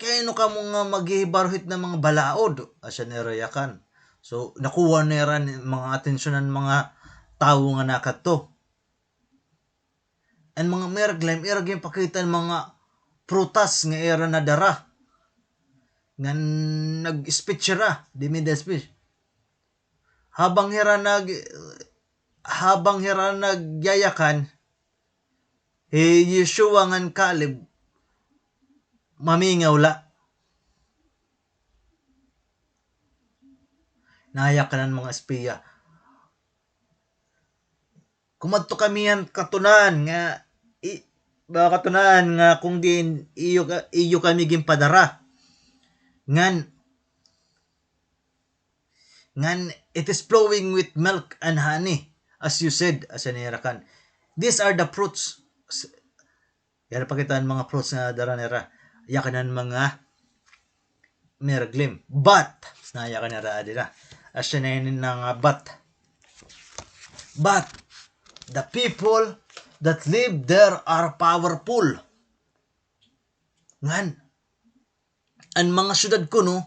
Kaya no ka mo nga maghihibaruhit ng mga balaod, asya nirayakan. So, nakuha nira mga atensyon ng mga tao nga nakato. Ang mga miraglim, iragim pakita ng mga prutas nga era na dara. Nga nag-speech ra, di mida speech. Habang hira nagyayakan, Yeshua ngan Caleb mamingaw la. Nayakan ng mga espiya. Kumadto kami yan katunan nga katunan nga kung din iyo kami gimpadara. Ngan it is flowing with milk and honey, as you said, as anirakan. These are the fruits. Yan pakitaan mga fruits nga dara nira. Yakanan mga miraglim. But, nayakan nira adira. As yanayin nga but, the people that live there are powerful. Ngan, ang mga syudad ko no,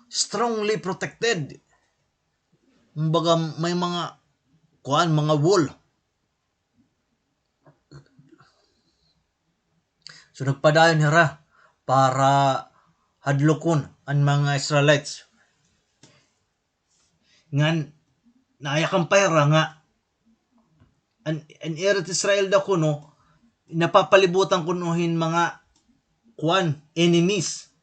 strongly protected. Kumbaga may mga mga wall. So nagpadayon hira para hadlokon ang mga Israelites. Ngan naayakan payra nga an Eretz Israel da kuno napapalibutan kunuhin mga enemies.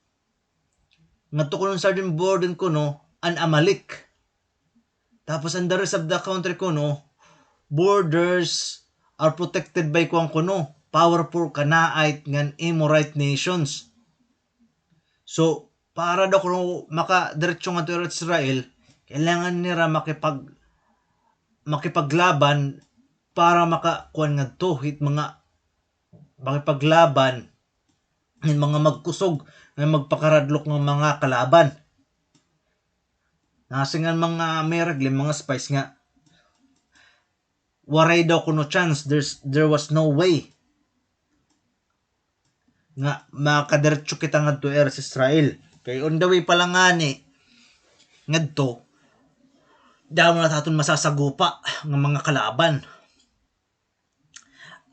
Nga to kuno sa din burden kuno an Amalek. Tapos ang the rest of the country kuno borders are protected by kuno powerful Canaanite ngan Amorite nations. So para daw kuno makadiretso nga to Eretz Israel, kailangan nila makipaglaban para makakuan nga to hit mga makipaglaban ng mga magkusog nga magpakaradlok ng mga kalaban. Nasingan mga miraglim, mga spies nga waray daw kuno chance, there was no way nga makadiretso kita ngadto Eretz Israel. Kay on the way pa lang ani ngadto damo na taton masasagupa ng mga kalaban.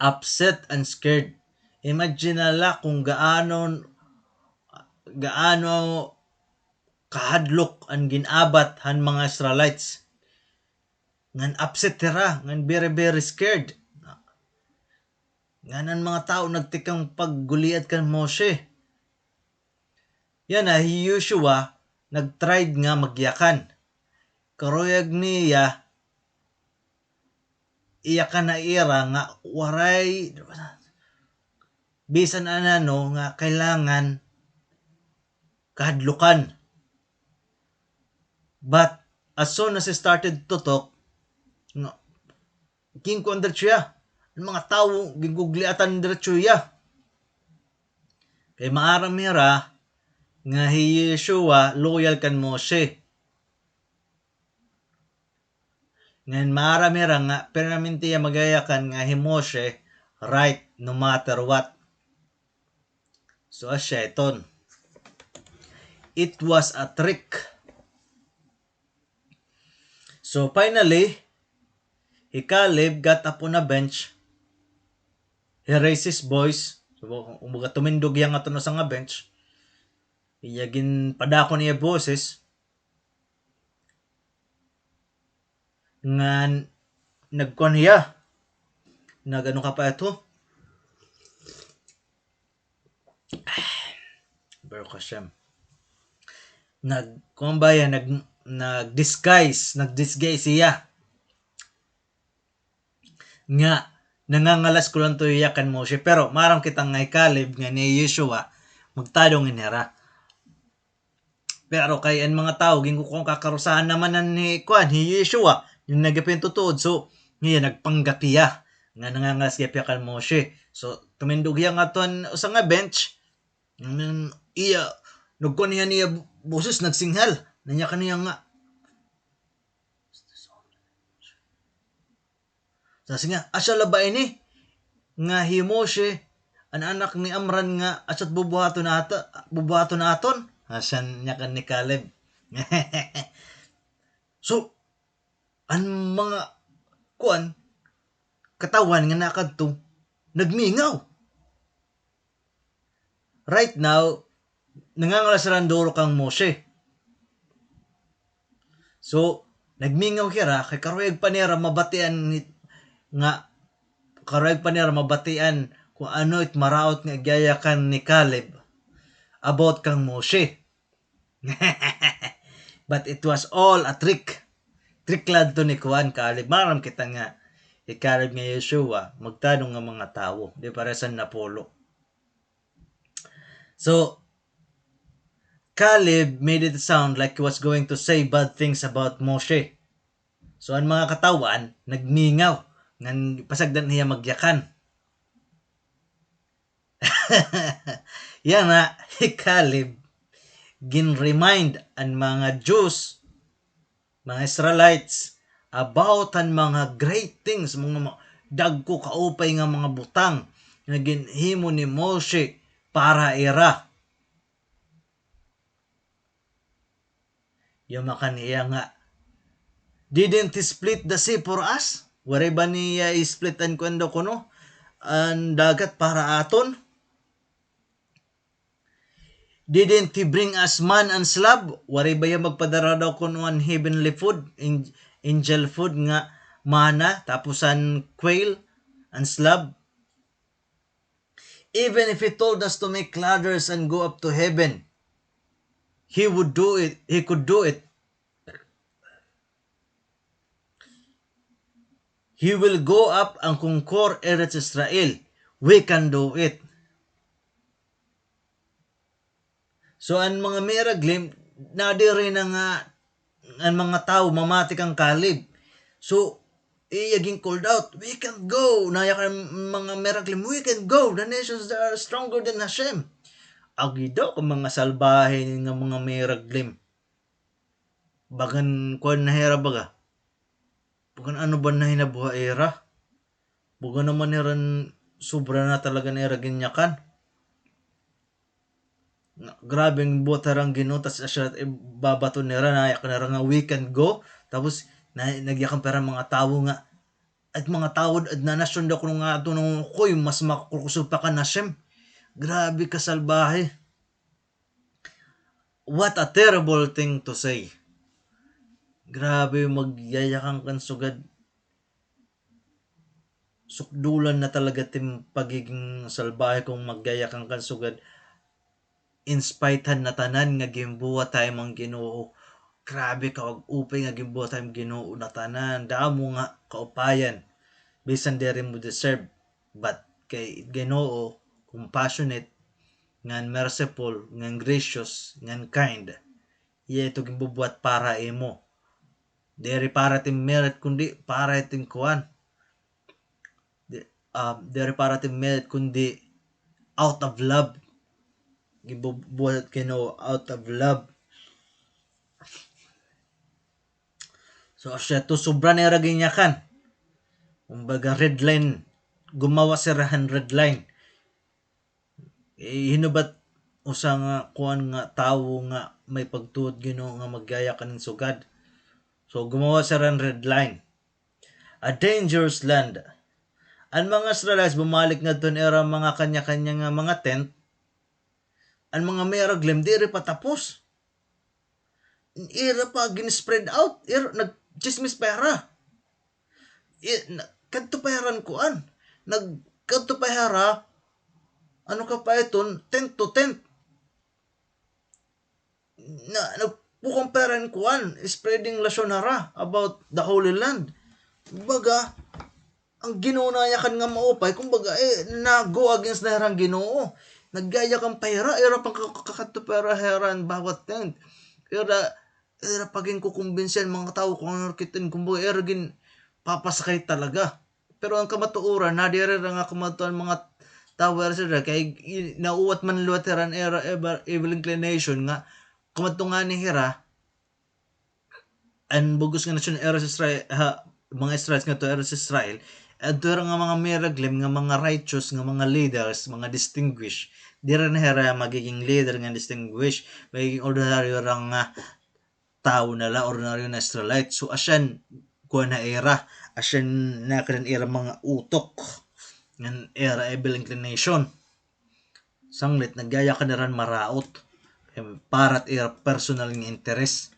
Upset and scared. Imagine nala kung gaano kahadlok ang ginabat han mga Israelites. Ngan upset tira, ngan very very scared. Ngan ang mga tao nagtikang pagguliat kan Moshe. Yan na, Yeshua nagtried nga magyakan. Karoyag niya iyakan na ira nga waray bisan anano nga kailangan kahadlukan. But as soon as he started to talk, king diretso ya. Ang mga tao gigugliatan diretso ya. Kay maaram mira nga Yeshua loyal kan Moshe. Ngayon marami ra nga permanente ya magayakan nga Moshe right no matter what. So asya iton. It was a trick. So finally, Caleb got up on a bench. He raised his voice. So umaga tumindog yang ato sa nga bench. Iyagin padako niya boses. Nga nagkuhan niya. Nagano ka pa ito? Baruch Hashem. Nag-disguise siya. Nga, nangangalas ko lang to iyakan Moshe. Pero, marang kitang ngay Caleb nga ni Yeshua, magtadong inera. Pero, kay ang mga tao, gingo kong kakarusahan naman ni Yeshua, yung nagapintutuod. So, ngayon, nagpanggapiya. Nga nangangalas gapiya kan Moshe. So, tumindog yan nga to sa nga bench. Nagkuhan niya boses nagsinghal nanya kaniya nga sabi nga asya la ba ini nga himoshe an anak ni Amran nga asyat bubuhaton aton asyan nya kan ni Caleb. So ang mga kuan katawan nga nakadto nagmingaw. Right now nangangalasran duro kang Moshe. So nagmingaw kira kay karoyag panira mabatian nga karoyag panira mabatian kung ano it maraot nga gayakan ni Caleb about kang Moshe. But it was all a trick. Trick lad to ni Kuan Caleb. Maram kita nga Caleb nga Yeshua magtanong nga mga tao. Di paresan na polo. So Caleb made it sound like he was going to say bad things about Moshe. So ang mga katawan nagmingaw ngan pasagdan niya magyakan. Yan na Caleb gin-remind ang mga Jews, mga Israelites about ang mga great things, mga dagko kaupay nga mga butang nga ginhimo ni Moshe para ira. Yung makaniya nga didn't he split the sea for us? Wari ba niya i-split ang kwendo kuno? Ang dagat para aton? Didn't he bring us man and slab? Wari ba yung magpadara daw kuno ang heavenly food, angel food nga mana, tapos ang quail and slab? Even if he told us to make ladders and go up to heaven, he would do it. He could do it. He will go up and conquer Eretz Israel. We can do it. So, ang mga miraglim, nadiri na nga ang mga tao, mamati kang Caleb. So, iyaging called out, we can go. Nayak ang mga miraglim, we can go. The nations are stronger than Hashem. Agi daw kung mga salbahe ng mga miraglim. Bagan kuan na hera baga. Bagan ano ba na hinabuha era? Bagan naman niran sobra na talaga na era ginyakan. Grabing butarang Ginoo tas asya babato nira nayak na nga we can go tapos nagyakang pera mga tawo nga at mga tawod at nanasyon daw kuno nga ato nung koy mas makukusog pa ka na Hashem. Grabe ka salbahe. What a terrible thing to say. Grabe magyayakang kan sugad. Sukdulan na talaga tim pagiging salbahe kung magyayakang kan sugad. In spite na tanan nga gimbuhat tayo mang Ginoo. Grabe ka wag upay nga gimbuhat tayo Ginoo na tanan. Damo nga kaupayan. Bisan dere mo deserve. But kay Ginoo compassionate, ngan merciful, ngan gracious, ngan kind. Iya ito gimbubuhat para imo. Dere para tim merit kundi para iting kuan. Dere para tim merit kundi out of love. Gibubuhat Ginoo out of love. So siya to sobra na raginyakan. Kumbaga red line, gumawa si rahan red line. Hinubat usa nga kuan nga tawo nga may pagtuod Ginoo nga maggaya kaning sugad. So gumawa sa red line. A dangerous land. Ang mga Israelites bumalik nga doon era mga kanya-kanya nga mga tent. Ang mga miraglim di rin patapos. Ira pa gin-spread out. Ira nag-chismis pera. Kadto payaran kuan. Kadto payara. Ano ka pa iton? Tent to tent. Nagpukong peran kuan. Spreading lasyonara about the Holy Land. Baga, ang Ginoo na yakan nga maupay, kumbaga na-go against na herang Ginoo. Naggaya kang pera, era pang kakadto pera heran bawat tent. Era paging kukumbinsiyan mga tao kung ano kitin, kumbaga era gin papasakay talaga. Pero ang kamatuuran, nadire nga kamatuan mga tao era sila, kay nauwat man luwateran era evil inclination nga, kumadto nga ni Hira an bugos nga nasyon Eretz Israel mga Israelites nga to Eretz Israel adto nga mga miraglim nga mga righteous nga mga leaders mga distinguished dira na hera magiging leader nga distinguished magiging ordinaryo ra nga tao nala ordinaryo na Israelite so asyan kuha na era asyan na kanan era mga utok ng era evil inclination sanglit nagyaya ka na ran maraot parat era personal nga interes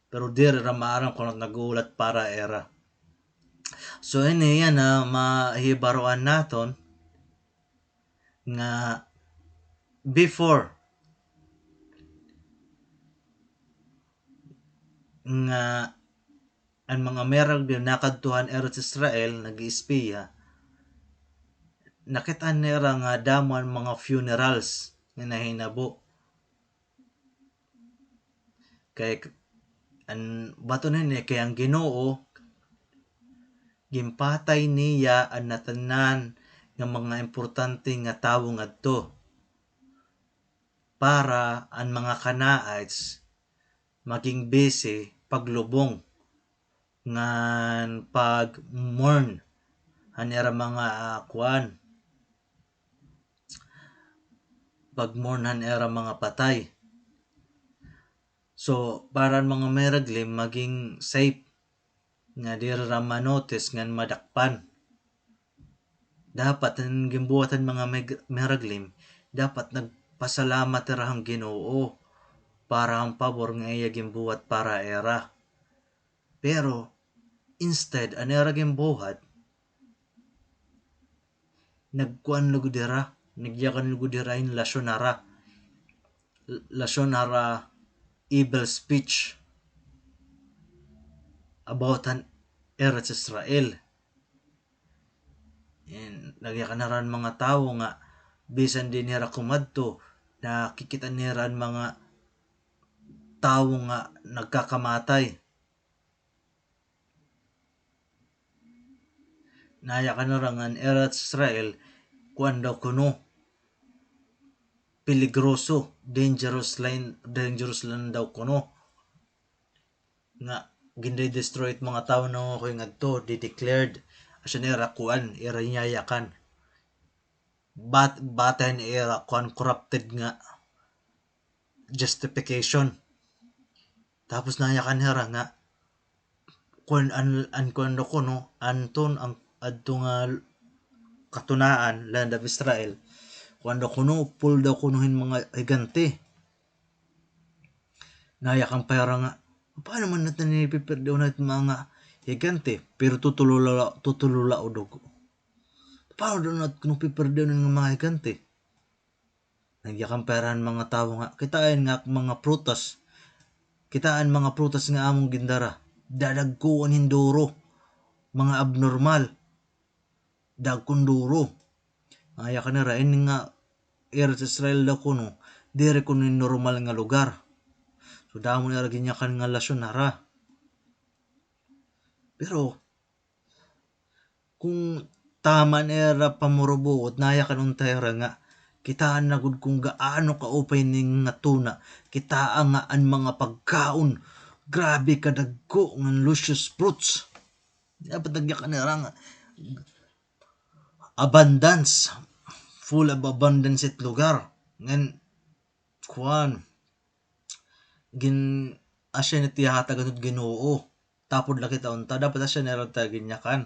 pero dir ra maaram kung nagulat para era so ini yan na mahibaruan naton nga before nga ang mga merag din nakadtuhan Eretz Israel nag-espiya nakita nila nga damon mga funerals nga nahinabo kay an bato ni kay ang Ginoo gimpatay niya ang natanan nga mga importante nga tawo ngadto para ang mga Canaites maging busy paglubong ngan pag mourn hanera mga kuan pag mourn hanera mga patay so para ang mga meraglim maging safe nga dira ra manotis ngan madakpan dapat ang gimbuhatan mga meraglim dapat nagpasalamat ra ang Ginoo para ang pabor nga iya gimbuhat para era pero instead anera gimbuhat nagkuan lugo dira nagyakan lugo dira in lasyonara evil speech about an Eretz Israel nagyakan na ran mga tawo nga bisan din nira kumadto nakikita nira mga tawo nga nagkakamatay naya ka na rangan Eretz Israel kuan daw kuno peligroso dangerous land daw kuno nga ginde-destroy mga tawo na ko ngadto declared asya nira kuan era nyayakan batan era kuan corrupted nga justification tapos nayakan hera nga kuan an kuan do kuno anton ang adto nga katunaan land of Israel kuando kuno full daw kunuhin mga higante nayak ang pera nga paano man natin nipiperdaw na mga higante pero tutulula o dugo paano daw natin kung piperdaw ng mga higante nagyak ang perahan mga tao nga kitaan nga mga prutas nga among gindara dadagkuan hinduro mga abnormal dagkunduro aya ka na rain nga Eretz Israel daw kuno dire kuno normal nga lugar so damo na ginyakan nga lasyon nara pero kung tama era pamurubuot naya kanon tayo nga kitaan na gud kung gaano kaupay ning nga tuna kitaan nga ang mga pagkaon grabe kadagko nga luscious fruits dapat nagyakan na nga abundance full of abundance it lugar ngan kuan gin asya ni tihatag at Ginoo tapod la kita unta dapat asya nera ta ginyakan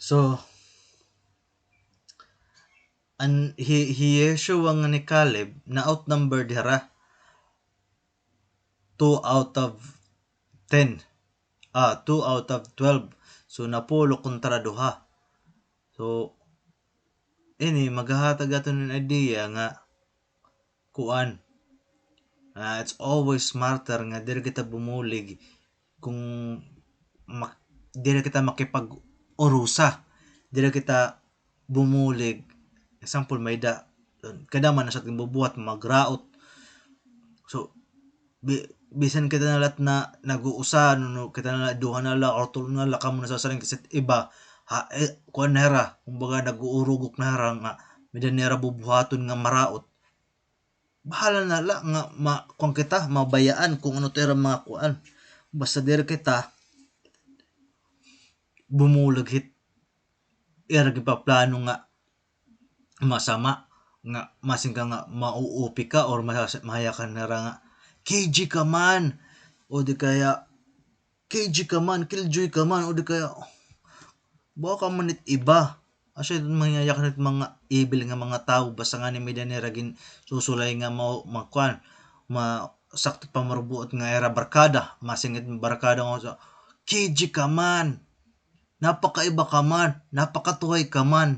so an Yeshua nga ni Caleb na outnumbered dira 2 out of 10 2 out of 12 so napulo kontra duha so ini maghahatag aton ng idea nga kuan it's always smarter nga diri kita bumulig kung diri kita makipag-urusa diri kita bumulig example may da kada man sa ating bubuhat magraot So bisan kita nalat na nag-uusa no kita na duha na la or tulo na la kamo nasasaling kasi iba kuan na hera kumbaga nag-uurugok na hera nga medan nera bubuhaton nga maraot bahala na la nga kung kita mabayaan kung ano tera mga kuan basta diri kita bumulag hit era gipaplano nga masama nga masing ka nga mauupi ka or mahayakan na nga KG ka man o di kaya KG ka man Killjoy ka man o di kaya baka manit iba asya mangyaya kanit mga evil nga mga tao basta nga ni media ni ragin susulay nga makuan sakto pa marubuot nga era barkada masingit barkada nga sa KG ka man napakaiba ka man napakatuhay ka man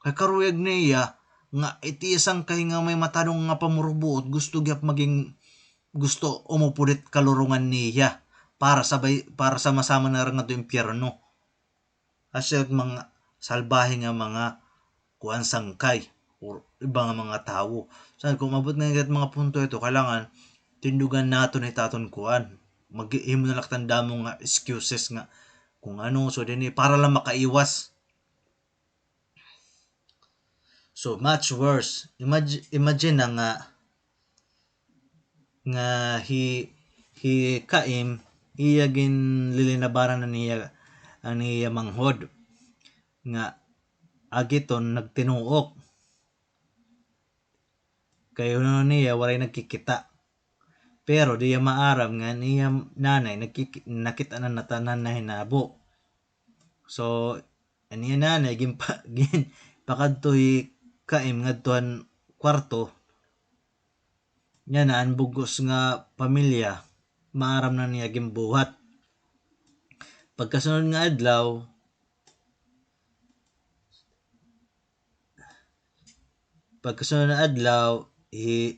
kay karuyag niya nga iti isang kay nga may matanong nga pamurubuot gusto gyap maging gusto umupulit kalurungan niya para sa masama na rin nga do impyerno asya mga salbahe nga mga kuan sangkay o iba nga mga tao so kung mabot nga mga punto ito kailangan tindugan nato ni taton kuan maghimo na laktan damo nga excuses nga kung ano so dinhi para lang makaiwas. So much worse. Imagine na nga hi Kaim iya gin lilinabaran na niya ani manghod nga agiton nagtinuok kay uno niya waray nagkikita pero diya maaram nga niya nanay nakita na natanan na hinabo so aniya nanay gin pakadtoy Kaim ngadtuan kwarto nya na ang bugos nga pamilya maaram na niya gimbuhat pagkasunod nga adlaw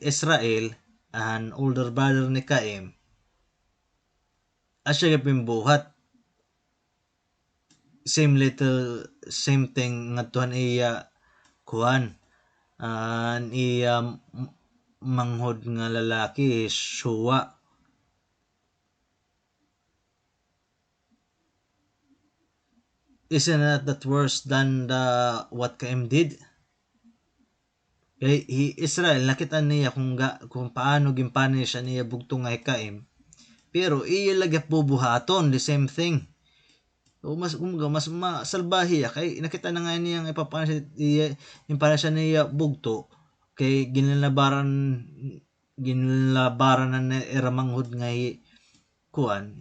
Israel an older brother ni Kaim asya gapimbuhat same thing ngadtuan iya kuan iya manghod nga lalaki Shua isn't that worse than what Kaim did kay Israel nakita niya kung paano gimpanish niya bugtong nga Kaim pero iya lagi bubuhaton the same thing o mas salbahe kay nakita na nga niya nga ipapanish niya bugto kay ginlabaran na eramanghod nga kuan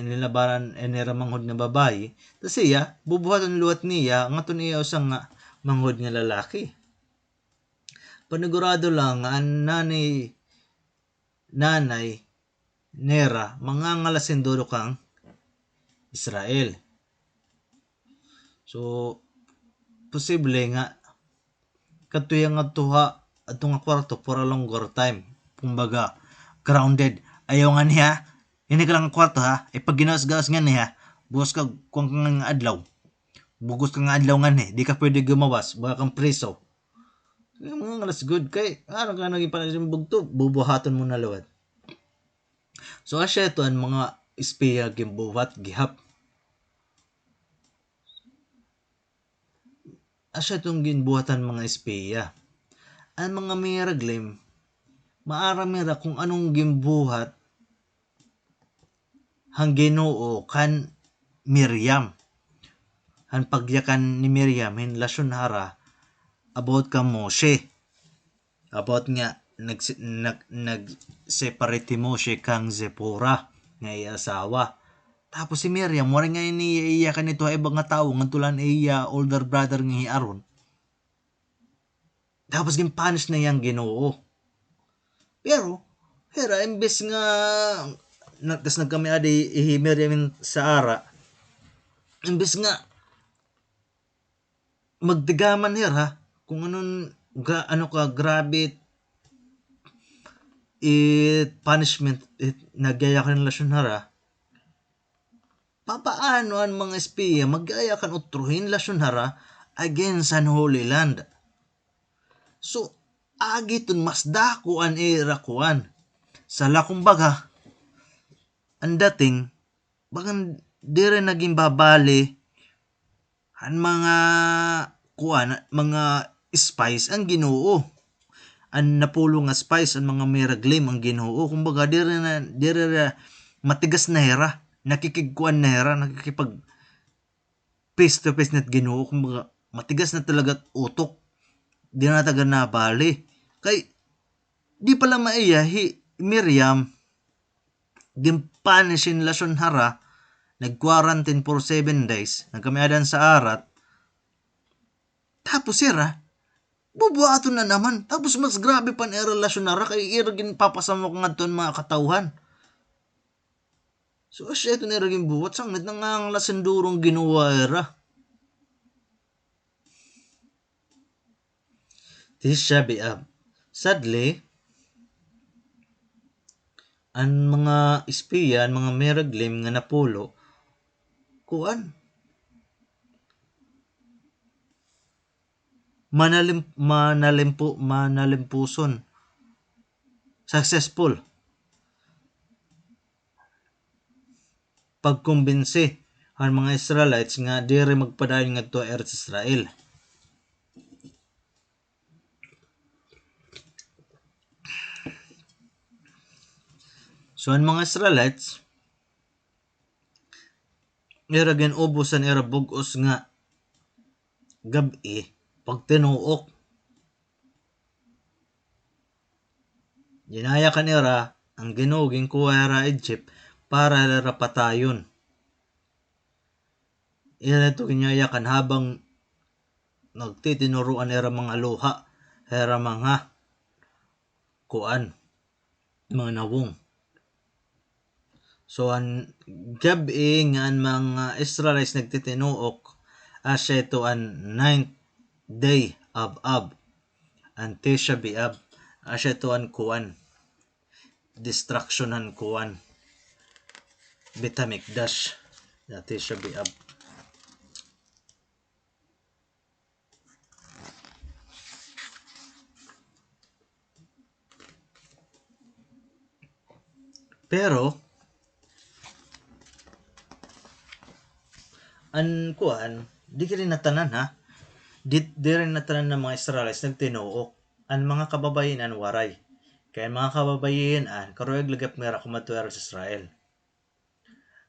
nilabaran eramanghod nga babayi tas siya bubuhaton luwat niya ngaton iya usang nga manghod nga lalaki panigurado lang nga ang nanay nera mangangalasin dulo kang Israel so posible nga katuyang tuha atong kwarto for a longer time kumbaga grounded ayaw nga niya hindi ka lang kwarto ha pag ginawas-gawas nga niya bukas ka kung nga adlaw bugos ka nga adlaw nga ni di ka pwede gumawas baka kang preso mga ngalas good kay ano ka naging panasin bugto bubuhaton mo na lawat so asya ito ang mga espiya gimbuhat gihap asya itong ginbuhatan mga espiya ang mga miraglim maaramira kung anong gimbuhat hang Ginoo kan Miriam han pagyakan ni Miriam hin lasyon hara about ka Moshe about nga nag separate Moshe kang Zipporah nga iya asawa tapos si Miriam wala nga iya kanito ay ibang nga tao nga tulan iya older brother nga Aaron tapos gimpanish na yang Ginoo pero hera imbes nga tas nagkami adi Miriam sa ara imbes nga magdigaman hera kung ano ka grabe punishment nagyaya ka ng lasyon hara papaano ang mga espiya mag-aya kan utruhin lasyon hara against an Holy Land so agiton mas dako an irakuan Sala kumbaga, ang dating, bagan di rin naging babali ang mga mga spice ang Ginoo. Ang napulo nga spice ang mga miraglim ang Ginoo. Kumbaga di rin na matigas na hera, nakikigkuan na hera, nakikipag face to face net Ginoo. Kumbaga matigas na talaga utok. Di na taga nabali. Kay di pala maiyahi Miriam gimpanishin lason hara, nag-quarantine for 7 days, nagkamiadan sa arat, tapos sira, bubuhato na naman, tapos mas grabe pa na relasyon nara, kay iragin papasamok nga ton mga katauhan. So asya ito niragin buhat, sangit na nga ang lasendurong ginawa era. Tisha B'Av. Sadly, ang mga espiya, ang mga miraglim nga napulo, kuan, manalimpuson, successful, pagkumbinsi ang mga Israelites nga diri magpadayon ngadto sa Israel. So ang mga Israelites ira ginubusan ira bugos nga gabi pag tinuok. Ginaya kanira ang Ginoo ginkuha ra Egypt para ira patayon. Ira to ginyayakan habang nagtitinuruan ira mga luha, ira mga kuan, mga nawong. So ang gabi nga ang mga Israelites nagtitinuok, asya ito ang 9th day of Ab, ang Tisha B'Av, asya ito ang kuan, destruction ang kuan, Betamikdash, na Tisha B'Av. Pero ang kuan, di ka rin natanan ha, di rin natanan ng mga Israelites nagtinuok, ang mga kababayan waray. Kaya mga kababayan karoyag lagap nga kumatuwar sa Israel.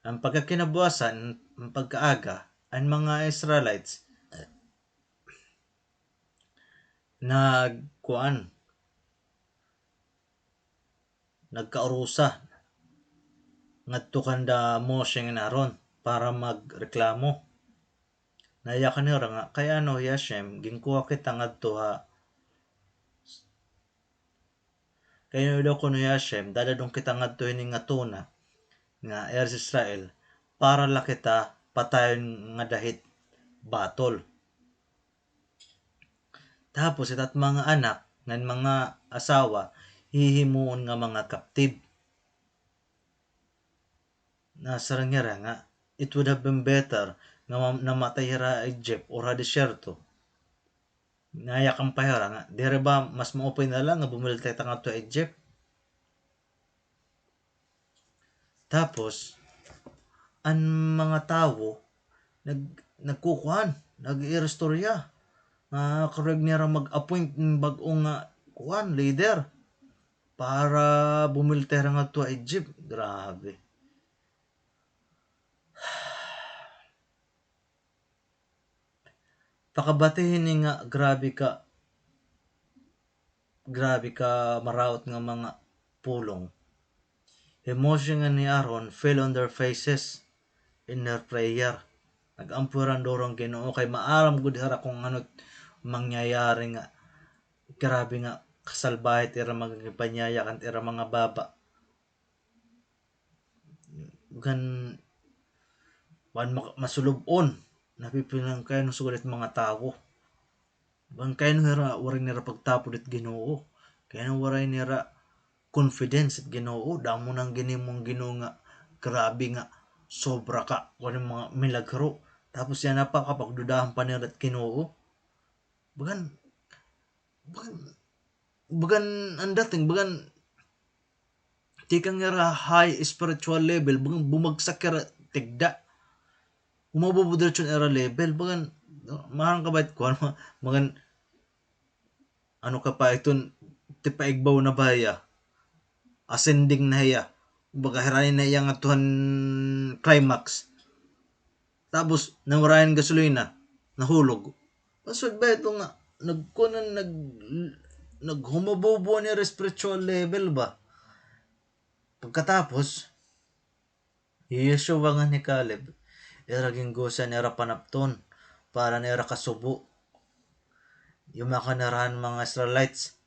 Ang pagkakinabuasan, ang pagkaaga, ang mga Israelites nagkaurusa ngadto kanda Moshe nga naron para magreklamo. Naya kanira nga kay ano Yashem ginkuha kita ngadto ha. Kaya daw kuno Yashem dadadong kita ngadto ini nga tuna nga Eretz Israel para la kita patayon nga dahit batol. Tapos itat mga anak ngan mga asawa hihimuon nga mga kaptib. Nasarangyara nga it would have been better nga namatay ra Egypt or ha disyerto. Nayak ang pahira nga dire ba mas maupay na lang nga bumilitay ta ngadto Egypt. Tapos ang mga tao nagkukuhan, nag-irestorya nga karag nira mag-appoint ng bag-ong kuan leader para bumilitay ra ngadto Egypt. Grabe. Pakabatihin ni nga grabe ka marawat nga mga pulong. Emotion nga ni Aaron fell on their faces in their prayer. Nagampuran dorong Ginoo kay maaram gud hara kung ano mangyayari nga grabe nga kasalbahe tira magpanyaya kan tira mga baba. Gan masulubon napipilang kayo ng sulit mga tao. Bang kayo nira waray nira pagtapo dit Ginoo. Kaya waray nira confidence at Ginoo. Damo nang ginimong Ginoo nga grabe nga sobra ka wala mga milagro. Tapos yan napakapagdudahan pa nila at Ginoo. Bagan ang dating Di kang nga high spiritual level, bagang bumagsak ka tigda. Umabubudrat yung era level, bagan, mahang kabait ko, magan, ano ka pa, itong tipaigbaw na baya, ascending na hiya, baga hiranin na iya nga tuhan climax. Tapos, nawarayan gasolina, nahulog. Pasod ba ito nga, nagkunan, naghumabubo ni spiritual level ba? Pagkatapos, Yeshua nga ni Caleb, iraging gosa nera panapton, para nera kasubo. Yung mga kanarahan mga Israelites,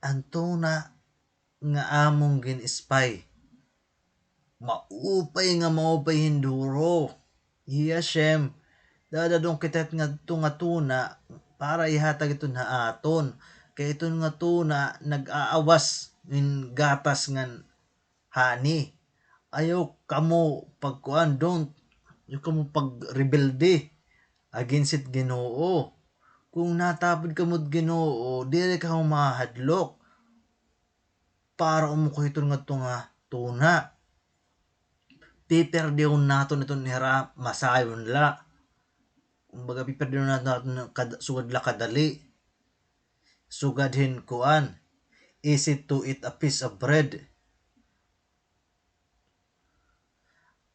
anto na nga among gin-spy. Maupay hinduro. Shem, dadadong kitat nga tunga tuna, para ihatag ito na aton. Kaya ito nga tuna, nag-aawas in gatas ngan hani. Ayaw kamo pagkuan, ayaw kamo pag-rebelde against it Ginoo. Kung natapod ka mo't Ginoo, dire ka humahadlok para umuko ito nga tunga tuna. Piperdiyon nato nito nira masayon la. Kumbaga piperdiyon nato sugad la kadali. Sugadhin kuan. Easy to eat a piece of bread.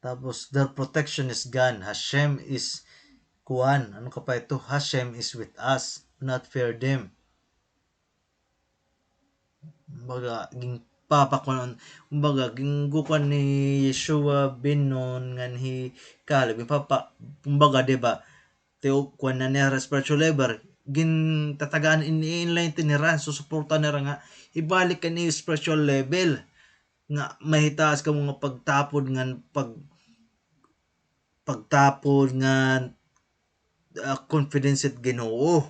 Tapos their protection is gone. Hashem is kuan. Ano ka pa ito? Hashem is with us. Not fear them. Kumbaga ging papakuan, kumbaga ginggukan ni Yeshua binon ngan hi Caleb papa, kumbaga diba teo kuan na nera spiritual level gin tatagaan in-inline tiniran susuporta nera nga ibalik ka ni spiritual level nga mahitaas ka mga pagtapod ngan pagtapod ngan confidence at Ginoo.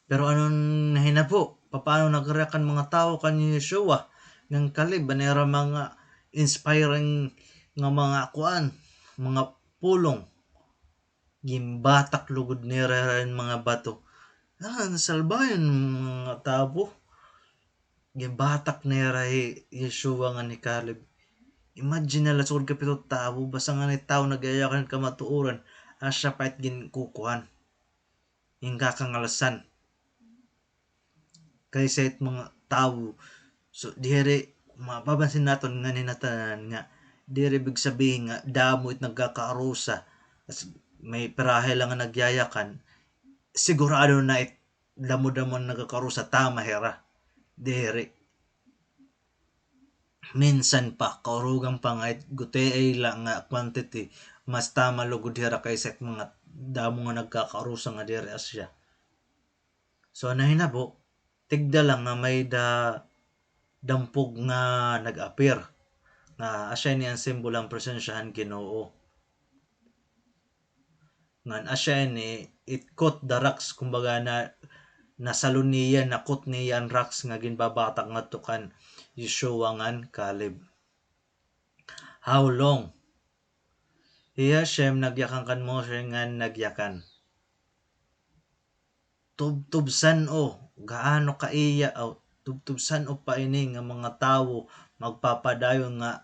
Pero anong nahinabo? Paano nagreakan mga tao kan Yeshua? Ng Caleb, banera mga inspiring nga mga kuan, mga pulong. Gimbatak lugod nira rin mga bato. Nasalbayan mga tao. Gimbatak nira Yeshua nga ni Caleb. Imagine nila sugod kapito tao, basta nga ni tao nagayakan kamatuuran, asya pait ginkukuhan. Hingga kang alasan. Kaysa it mga tao. So, dire, mapapansin natin nga ninatanan nga, dire big sabihin nga, damo it nagkakaarusa, may perahe lang nga nagyayakan, sigurado na it, damo-damo nagkakarusa, tama hera. Dire. Minsan pa, kaurugang pa nga, it gutei lang nga quantity, mas tama lugod hera kaysa it mga damo nga nagkakarusa nga dire asya. So, nahinabo, tigda lang nga may dampog nga nag-appear nga asya ni ang simbolo ang presensyahan Ginoo. Ngan asya ni it caught the rocks, kumbaga na nasalon niya, nakot niya ang rocks nga ginbabatak nga tukan Yeshua ngan Caleb. How long? Iya Shem nagyakan kan Moshe ngan nagyakan. Tubtubsan gaano kaiya tubtubsan pa ini nga mga tawo magpapadayon nga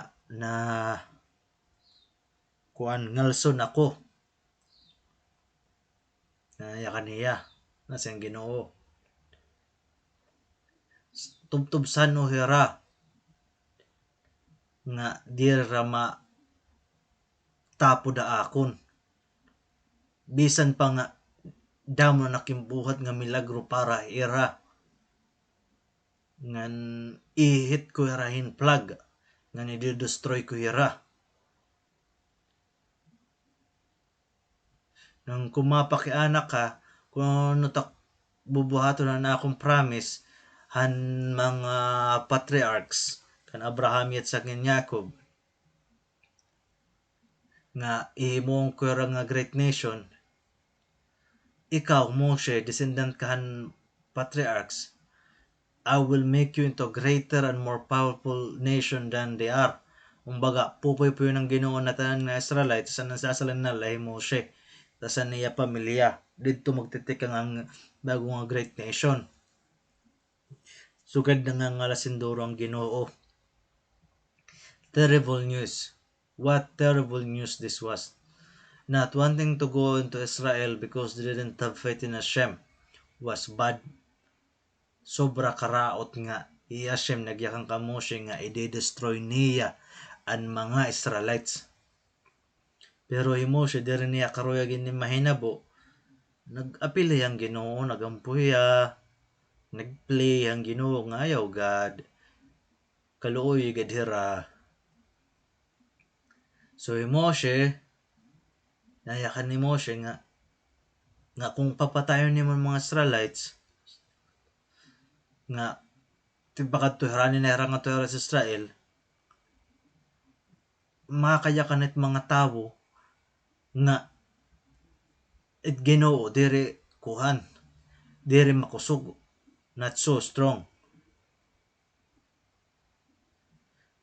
na kuan ngalson ako na kaniya na siyang Ginoo. Tubtubsan hera nga dira ma tapo da akon. Bisan pa nga damo na nakimbuhat nga milagro para ira ngan ihit ko irahin plug ngan i-destroy ko ira. Nang kumapakianak ka, kung tak bubuhato na akong promise, han mga patriarchs, kan Abraham at sa Jacob, nga imong ko nga great nation, ikaw, Moshe, descendant kahan patriarchs, I will make you into a greater and more powerful nation than they are. Umbaga, pupoy-puyo ng Ginoo na tanan nga Israelites sa nasasalan na lahi Moshe. Tasan niya pamilya. Dito magtitik ang bago nga great nation. Sugad na nga lasindoro ang Ginoo. Terrible news. What terrible news this was. Not wanting to go into Israel because they didn't have faith in Hashem was bad. Sobra karaot nga i Hashem nagyakang kamoshe nga i-destroy niya ang mga Israelites. Pero Moshe diri niya karoya gini mahinabo. Nag-apil ang Ginoo, nagampuya, nagplay ang Ginoo nga ayaw God. Kaluoy gadhira. So Moshe, nayakan ni Moshe nga kung papatayon ni mga Israelites, nga tibakat to haranin na harang to sa Israel, makakayakan it mga tao nga it Ginoo diri kuhan, diri makusog, not so strong.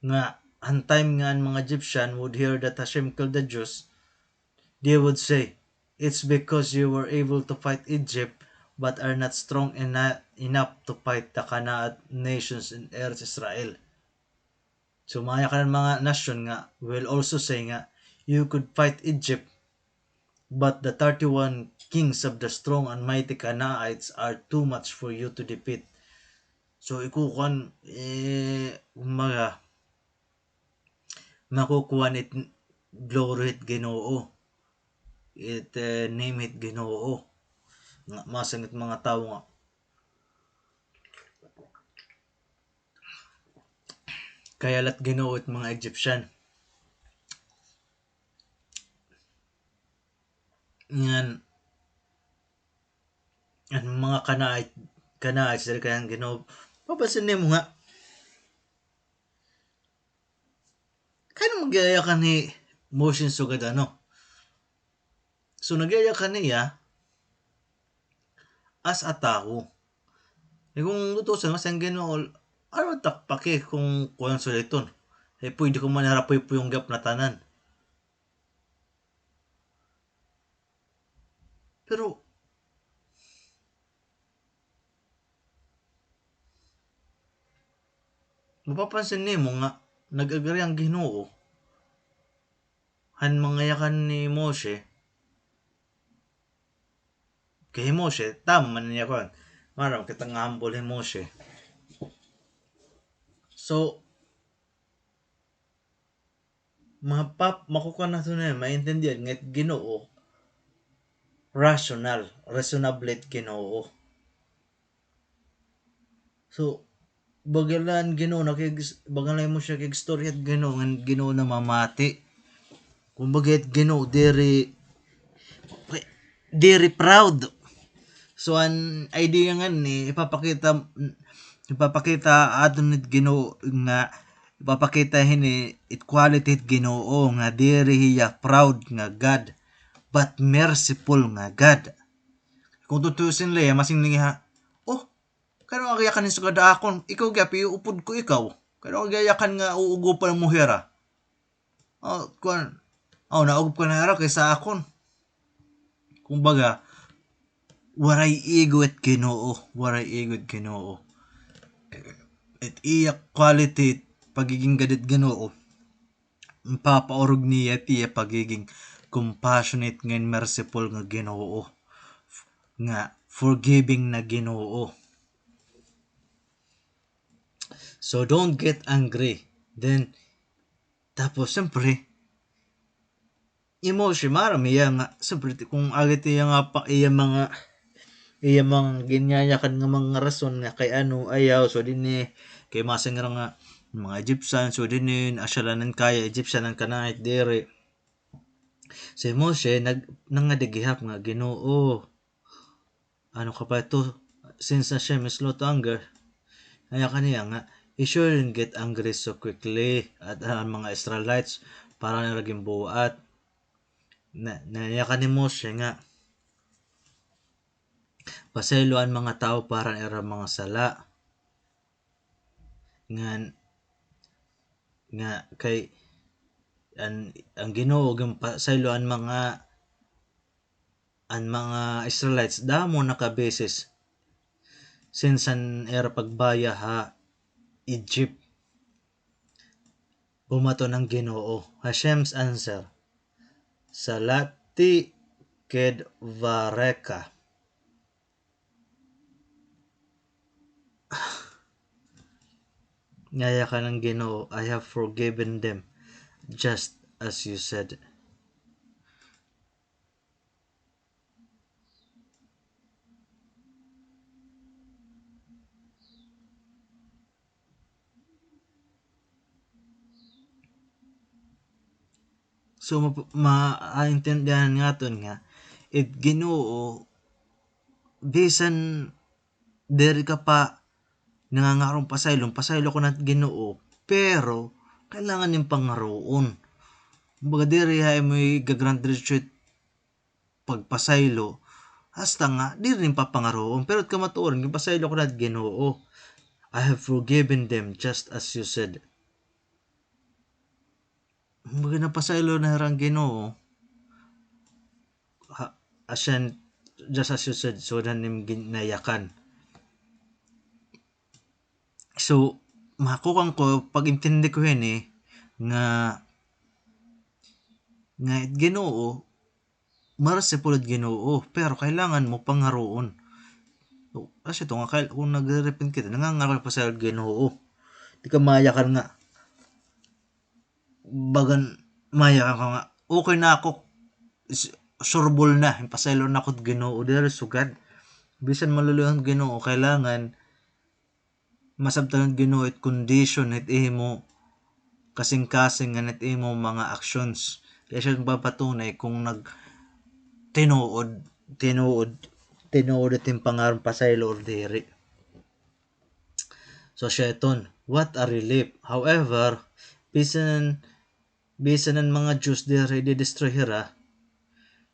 Nga ang time nga ang mga Egyptian would hear that Hashem killed the Jews, they would say, it's because you were able to fight Egypt but are not strong enough to fight the Canaanite nations in Eretz Israel. So maya ka ng mga nation nga will also say nga, you could fight Egypt but the 31 kings of the strong and mighty Canaanites are too much for you to defeat. So ikukuhan umaga makukuhan it glory it Ginoo. It name it Ginoo. Nga masangit mga tao nga kaya lat Ginoo it mga Egyptian. Ngan ang mga Canaanites dahil kayang Ginoo. Papansin mo nga kaya magyaya ka ni Moshe sugad ano. So nagyaya ka niya as a tao. Kung lutusan mas ang Ginoo, ano takpake kung kulang sa iton. Pwede ko manarapoy po yung gap na tanan. Pero mapapansin mo nga nag-agree ang Ginoo han mangayakan ni Moshe kay Moshe tama man niya kon maram kita nga humble ni Moshe. So makukuha na ito na maintindihan nga Ginoo reasonable Ginoo. So bagalan Ginoo bagalan mo siya kay istorya at Ginoo na mamati. Kung bagay Ginoo diri proud. So an idea nga ni ipapakita adon nit Ginoo nga ipapakita hini equality it Ginoo nga diri hiya proud nga God but merciful nga God. Kung tutusin laya masing niya kano agayakan ni sugad akon ikaw gapi upod ko ikaw kano agayakan nga uugopan ang muhera naugup ka na hera kaysa akon. Kumbaga waray ego at Ginoo at iya quality pagiging gadit Ginoo papaorog niya tiya pagiging compassionate ngayon merciful nga Ginoo nga forgiving na Ginoo. So don't get angry. Then tapos siyempre emotion marami nga siyempre kung agad iya mga ginyayakan nga mga rason nga kay ano ayaw so din kay masang nga mga Egyptian so din asyalanan kaya Egyptian ang Canaanite dere. Si Moshe nangadigihap nga Ginoo ano ka pa ito since Hashem is slow to anger kaya kaniya nga he shouldn't get angry so quickly at mga Israelites para naging buat naiyakan ni Moshe nga pasayloan mga tao para era mga sala nga kay ang Ginoo ang pasayloan ang mga Israelites damo nakabeses since an era pagbaya ha Egypt bumato ng Ginoo. Hashem's answer, Salati Kedvareka. Ngaya ka ng Ginoo, I have forgiven them just as you said. So maintindihan nga ton nga it Ginoo bisan diri ka pa nangangarong pasaylo ko na Ginoo, pero kailangan ning pangaroon. Kumbaga diri hay mo gagrant retreat pagpasaylo hasta nga diri rin papangaroon, pero ka matuoron gipasaylo ko na Ginoo, I have forgiven them just as you said. Kumbaga napasaylo na harang Ginoo, asyan just as you said, so nim ginayakan. So makukang ko pag intindi ko nga Ginoo merciful Ginoo, pero kailangan mo pangaroon. So, kasi ito nga kung nagre-repent kita nangangaral pa sa Ginoo, di ka mayakan nga bagan mayakan ka nga okay na ako surbol na pasaylo na ako Ginoo diri sugad bisan maluluyon Ginoo kailangan masabtan Ginoo it condition it imo kasing-kasing nga it imo mga actions kaya siya papatunay kung tinuod iting pangaron pasaylo or diri. So syaiton, what a relief. However, bisan ng mga Diyos diri di-destroy hira,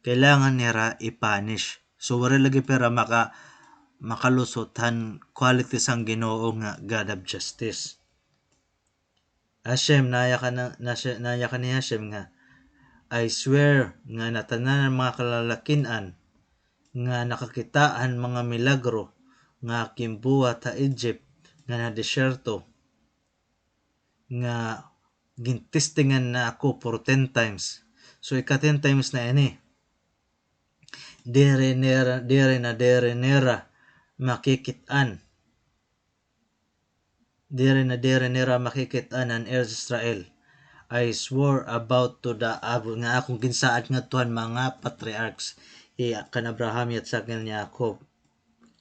kailangan nira i-punish. So wala lagi pera makalusot han quality sang Ginoo nga God of justice. Hashem naya ka ni Hashem nga I swear nga natanan ng mga kalalakinan nga nakakitaan mga milagro nga kimbuhat sa Egypt nga na desyerto nga gintistingan na ako for 10 times. So ika 10 times na ini. Dere nera makikitaan. Dere nera makikitaan ang Israel. I swore about to the nga akong ginsaad nga tuhan mga patriarchs kan Abraham at sa ni Jacob.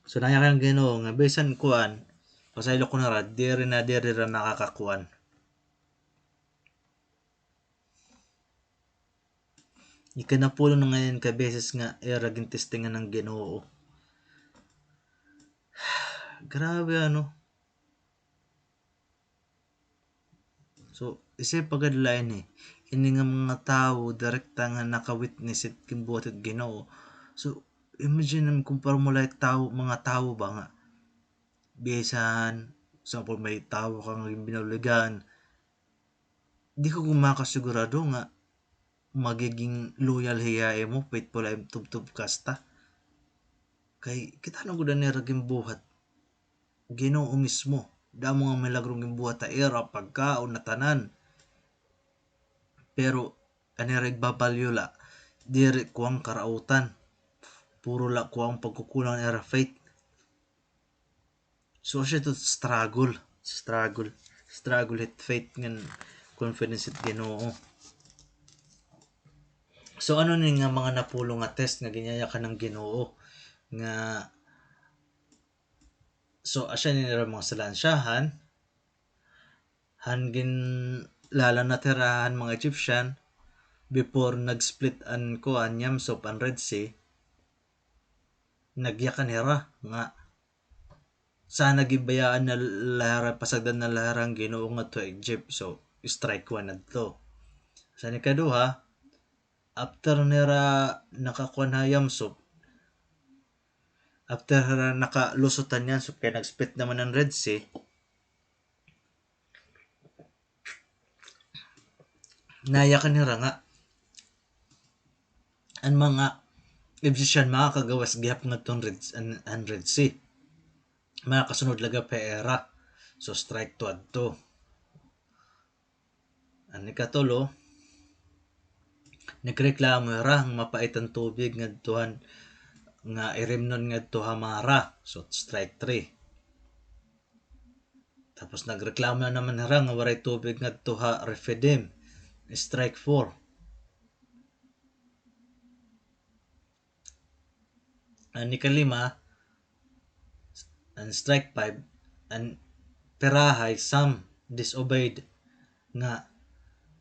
So naya kang Ginoo nga bisan kuan pasaylo ko na ra diri ra nakakakuan. Ikanapulo na ngayon ka beses nga era gintistingan ng Ginoo. Grabe ano. So isip pagadlain ini nga mga tao direkta nga naka-witness it kimbuhat it Ginoo. So imagine kung formula mga tao ba nga bisan example may tao kang binauligan, di ko kumakasigurado nga magiging loyal hiyae mo faithful ay tubtub kasta kay kita na gud ni raging buhat Ginoo mismo damo nga milagrong gimbuhat ta era pagkaon na tanan, pero ani bagbalyo la diri kuang karautan puro la kuang pagkukulang era faith. So siya to struggle it faith ngan confidence it Ginoo. So ano ni nga mga napulo nga test nga ginyaya ka ng Ginoo nga so asya ni mga salansyahan hangin lala na tirahan mga Egyptian before nag-split an kuan Yamsop an Red Sea nagyakan nira nga sana gibayaan na lahara pasagdan na laharang Ginoo nga to Egypt, so strike one adto. Sa ni kaduha after nira nakakuan na Yamsop after nakalusotan yan so kaya nag-split naman ng Red Sea nayakan nira nga ang mga Egyptian makakagawas gihap nga tong Red Sea mga kasunod laga pa era. So strike 2 adto. Ani katulo, nagreklamo era ang mapaitan tubig ngadtuhan nga irimnon ngadto Hamara. So strike 3. Tapos nagreklamo na naman era nga waray tubig ngadto ha Refidim. Strike 4. Ani kalima, and strike 5, and Perahay some disobeyed nga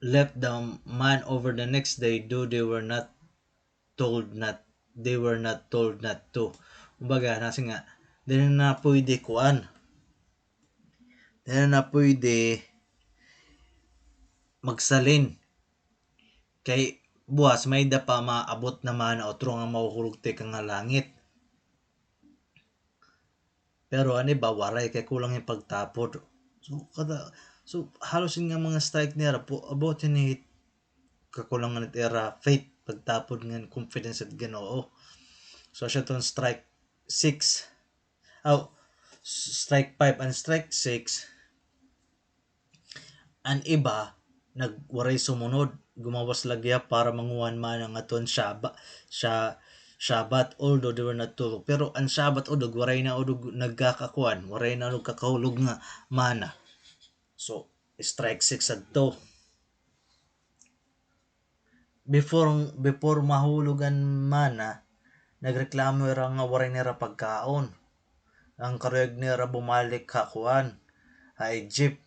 left the man over the next day do they were not told not to. Kumbaga nasi nga dili na pwede kuan. Dili na pwede magsalin kay buwas may da pa maabot naman na otro nga mahuhulog te ka nga langit. Pero ani ba waray kay kulang yung pagtapod. So halos nga mga strike nila po about ni kakulangan ni era faith pagtapod nga confidence at Ginoo. So siya ton strike 6. Oh, strike 5 and strike 6. Ang iba nagwaray sumunod gumawas lagya para manguhan man ang aton Shabat although they were not tulog. Pero ang Shabat udog waray na udog nagkakakuan, waray na udog kakahulog nga mana. So strike 6 adto. Before mahulugan mana, nagreklamo era nga waray nira pagkaon. Ang karuyag nira bumalik kakuan ha Egypt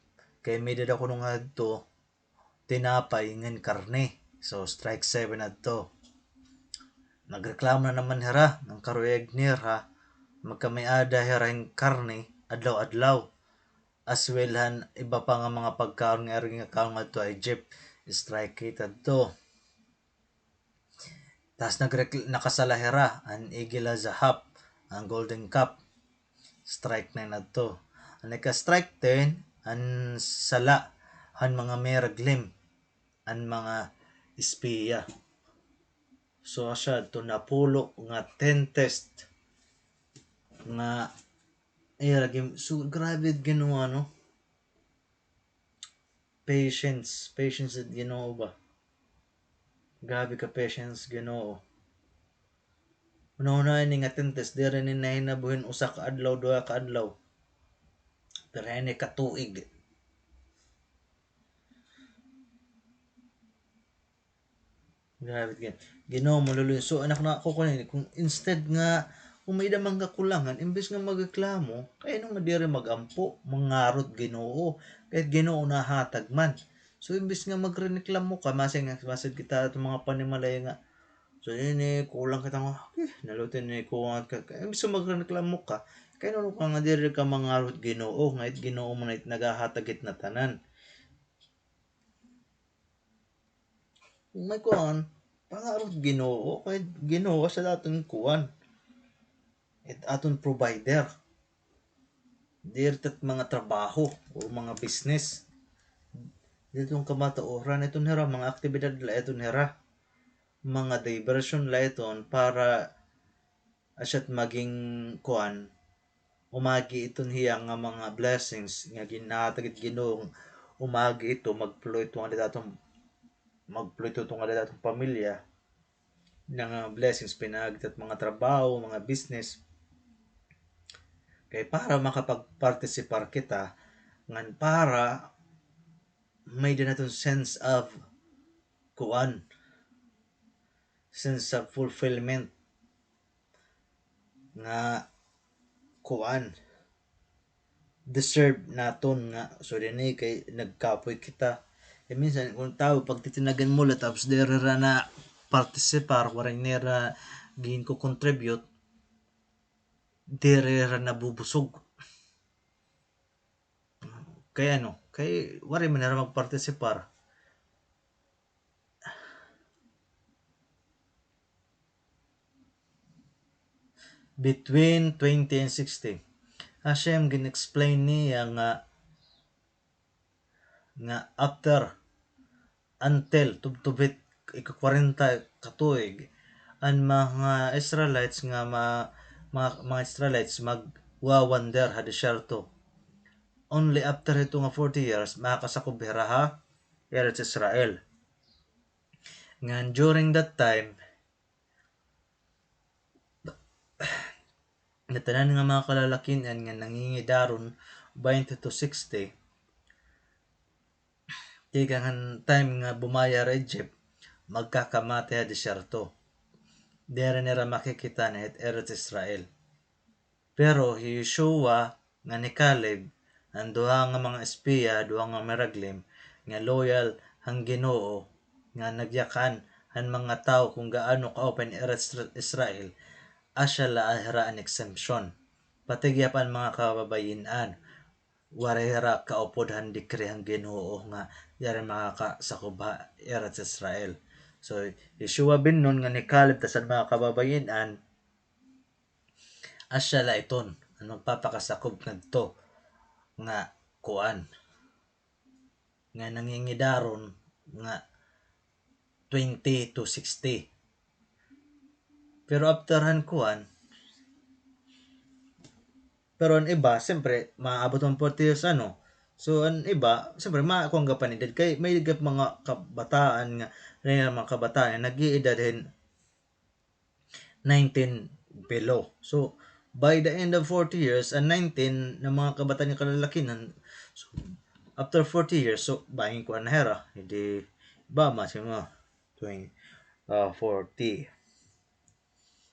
kay may dada ko nung adto tinapay ngan karne. So strike 7 adto. Nagreklamo na naman hera ng karuyag nira magkamiada hera yung karne adlaw-adlaw. As well han iba pa nga mga pagkaon nga ring kaon nga to Egypt. Strike 8 adto. Tas nakasalahera ang Igila Zahap ang Golden Cup. Strike 9 adto. Ang strike 10 ang sala han mga meraglim ang mga espiya. So asya to napulo nga 10 test nga game. So grabe ginawa no. Patience at Ginoo ba. Grabe ka patience Ginoo. Una ni nga 10 test di rin ni hinabuhin usa ka adlaw, duha ka adlaw. Pero ni katuig. Grabe gan. Ginoo mo luloy. So anak na ako kunin kung instead nga kung may damang kakulangan imbes nga magreklamo kay nung madiri magampo mangarot Ginoo kahit Ginoo nahatag man. So imbes nga magreklamo ka masig kita atong mga panimalay nga so ini kulang kita nga nalutin ni kuwangat ka imbes nga magreklamo ka kay nung ka nga diri ka mangarot Ginoo nga it Ginoo man it nagahatagit na tanan. May kuan pangarot Ginoo kay Ginoo sa daton kuan at aton provider dirtat mga trabaho o mga business ditong kamataoran iton hera mga aktibidad la iton hera mga diversion la iton para asyat maging kuan umagi iton hiya nga mga blessings nga ginahatagit Ginoo umagi ito magploy ito nga datong pamilya nga blessings pinagtat mga trabaho mga business kay para makapag-participar kita ngan para may din naton sense of kuan sense of fulfillment nga kuan deserve naton nga so dinhi kay nagkapoy kita minsan kung tao pag titinagan mo tapos dere ra na participar waray nera gin ko contribute dere ra nabubusog kay ano kay waray man ra magparticipar between 20 and 60 Hashem gin-explain niya nga after until tubtubit ika-40 katuig ang mga Israelites nga mga Israelites wawander ha disyerto. Only after ito nga 40 years makakasakop hira ha Eretz Israel. Ngan during that time natanan nga mga kalalakinan nga nangingidaron 20 to 60 tigang time nga bumaya ra Egypt magkakamate ha disyerto. Dere nila makikita na Eretz Israel. Pero Yeshua nga ni Caleb ang duha nga mga espiya, duha nga miraglim nga loyal hang Ginoo nga nagyakan ang mga tao kung gaano ka-open Eretz Israel asya laahira an exemption. Patigyap ang mga kababayinan warehera kaupod han dikri hang Ginoo nga yara makakasakuba Eretz Israel. So Yeshua bin Nun nga ni Caleb tasan mga kababayinan asya la iton ang magpapakasakob ngadto nga kuan nga nangingidaron nga 20 to 60. Pero after han kuan pero ang iba siyempre maabot ang 40 years ano. So ang iba siyempre makuang gapanidad kay may mga kabataan nga mga kabataan nga nag-iedad 19 below. So by the end of 40 years and 19 na mga kabataan nga kalalakinan, so after 40 years so buying ko na hera hindi ba mas mga 40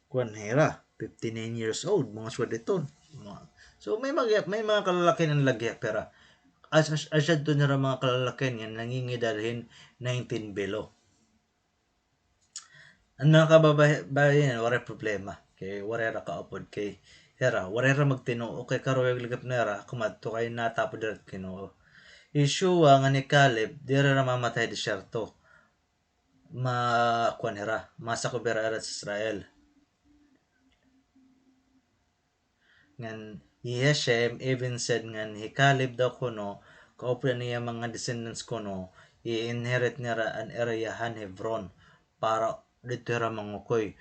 kuan hera 59 years old mga swaditon. So may mga kalalakinan lagi pero asad to nila mga kalalakinan nga nangingidalhin 19 below. Ang mga kababayan wala problema kay wala ra kaupod kay hera wala ra magtinuo kay karoyag ligap nera kumadto kay natapod ra Ginoo. Yeshua nga ni Caleb dira ra mamatay disyerto kuan hera masakubera era sa Israel. Ngan Yeshem even said ngan hi Caleb daw kuno kaupra niya mga descendants kuno i-inherit nira an area han Hebron para dito ra mangukoy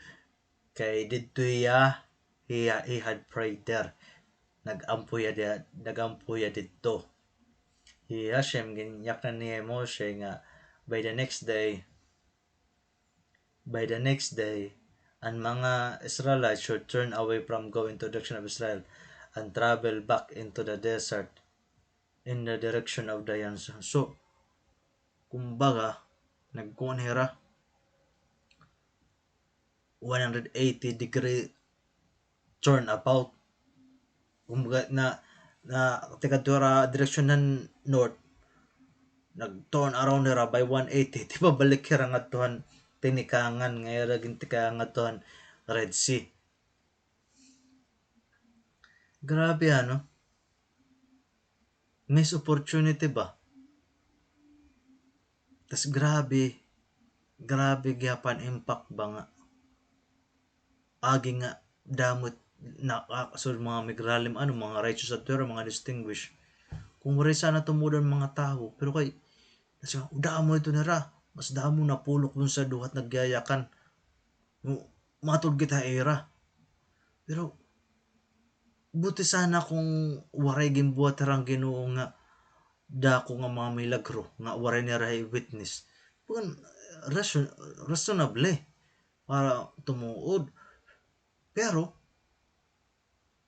kay dito he had prayed there nagampuya dito. Hashem ginyak na niya Moshe nga by the next day ang mga Israelites should turn away from going to the direction of Israel and travel back into the desert in the direction of Dayan. So kumbaga nagkuan hera 180 degree turn about. Kumbaga na tikadura direction ng north nag-turn around hera by 180 di ba balik hera nga tuhan tinikangan nga hera gintikangan nga tuhan Red Sea. Grabe ano, miss opportunity ba? Tas grabe gyapon impact ba nga agi nga damot na so mga migralim ano mga righteous at pero mga distinguished kung wala sana tumudan mga tao pero kay damo ito nara mas damo na pulok dun sa duhat nagyayakan matod kita era pero buti sana kung waray gimbuhat harang Ginoo nga dako nga mga milagro nga waray nira witness pun reasonable para tumuod pero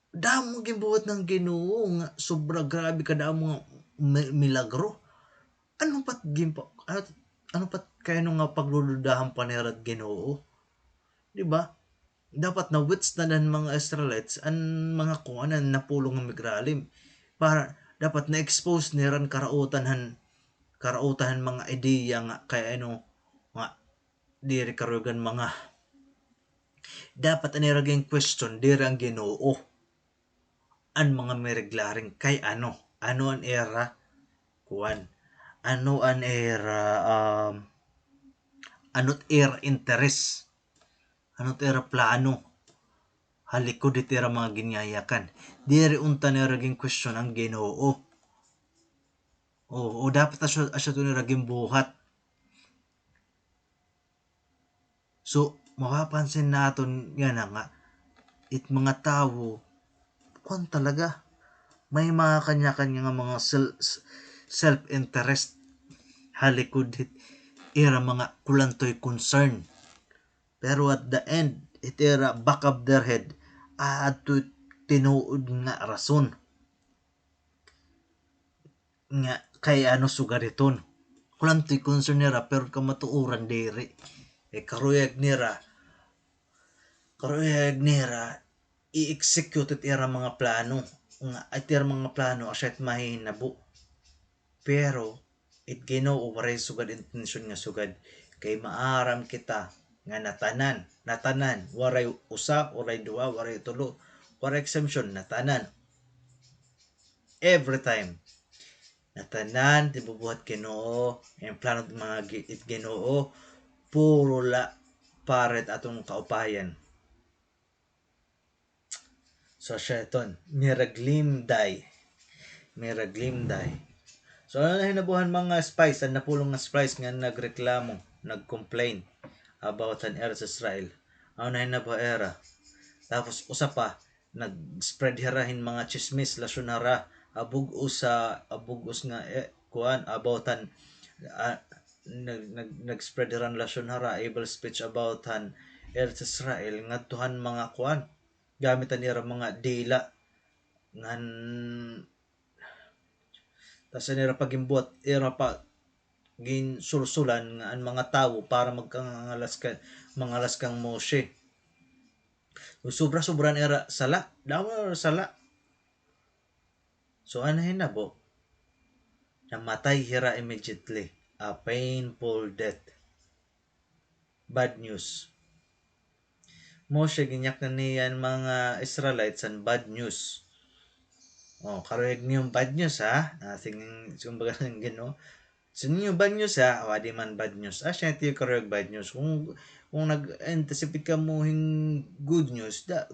damo gimbuhat ng Ginoo nga sobra grabe kadamo nga milagro ano pat kaya nga pagdududahan pa nila Ginoo di ba dapat na withstand mga Israelites ang mga kuanan na pulong ng migralim para dapat na expose niran karautan mga ideya nga kaya nga diri karugan mga dapat aniraging question diri ang Ginoo ang mga mireglaring kay ano an era kuan ano an era anot era interest anot era plano halikod iti era mga ginyayakan diri unta niraging question ang Ginoo o dapat asya to niraging buhat. So mapapansin naton yan nga it mga tao kung talaga may mga kanya-kanya nga mga self-interest halikod ira mga kulantoy concern, pero at the end it era back of their head to tinuod nga rason nga kay ano sugariton kulantoy concern nira pero kamatuoran diri karuyag nira i-execute it era mga plano nga at era mga plano asyat mahinabo, pero it Ginoo waray sugad intensyon nga sugad kay maaram kita nga natanan waray usa waray duha waray tulo waray exemption natanan every time natanan tibubuhat Ginoo ang plano ng mga Ginoo puro la paret atong kaupayan. So siya iton miraglimday. So ano na hinabuhan mga spies ang napulong nga spies nga nagreklamo nag-complain about an Eretz Israel. Ano na hinabuha era tapos usa pa nag-spread hirahin mga chismis lasyon hara abug-us nga kuan about an nag-spread hiran lasyon hara evil speech about an Eretz Israel ngadtuhan mga kuan gamitan nila mga dila ngan tas nila pagimbuot ira pa ginsulsulan nga ang mga tawo para mangalas kang Moshe. Sobra-sobran era sala damo sala. So ano hinabo namatay hira immediately, a painful death. Bad news. Moshe ginyak na niyan mga Israelites and bad news. Karuyag niyong bad news ha. Kumbaga ng Ginoo. So ninyo bad news ha. Wadi man bad news. Siya tiyo karuyag bad news. Kung nag-anticipate ka mo hing good news at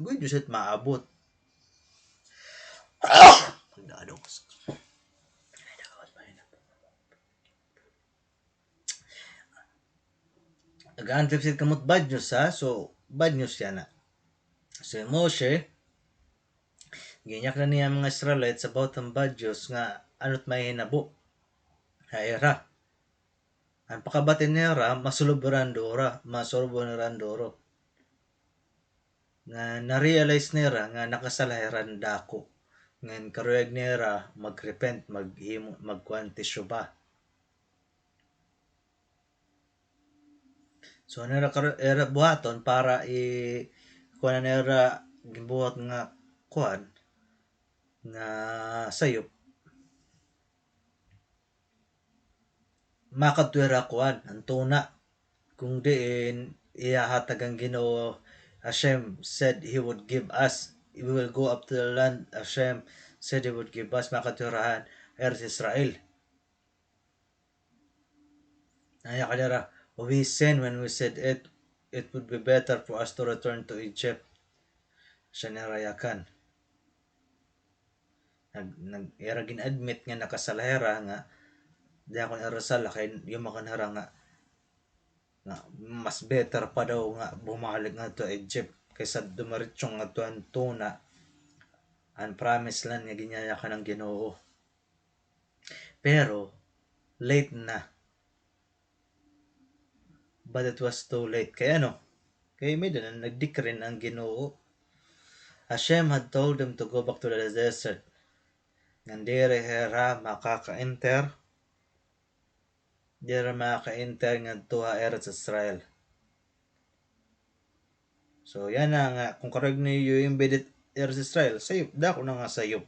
maabot. Nag-anticipate ka mo bad news ha. So bad news yan na. So Moshe ginyak na niya mga Israelites about ang bad news nga ano't may hinabo. Era. Ang pakabatin nira masuluburan doro. Nga na-realize nira nga nakasalahiran dako. Ngan karuyag nira mag-repent magkuantisyo ba. So nira era buhaton para kuan nira gibuhat nga kuan nga sayop makadwera kuan ang tuna kung diin ihahatag ang Ginoo. Hashem said he would give us, we will go up to the land Hashem said he would give us makatwerahan Eretz Israel. Naya kanira we sinned when we said it would be better for us to return to Egypt. Siya nirayakan era gin-admit nga nakasalahera nga di ako narasala kay yung makanhara nga mas better pa daw nga bumalik nga to Egypt kaysa dumaritsong nga to ang tuna ang promised land nga ginyayakan ng Ginoo. Pero late na, but it was too late. Kaya may nagdikrin ang Ginoo. Hashem had told them to go back to the desert. Ngandere hera makaka-enter nga tuha Eretz Israel. So yan na nga kung karag niyo yung embedded Eretz Israel sayop dako na nga sayop.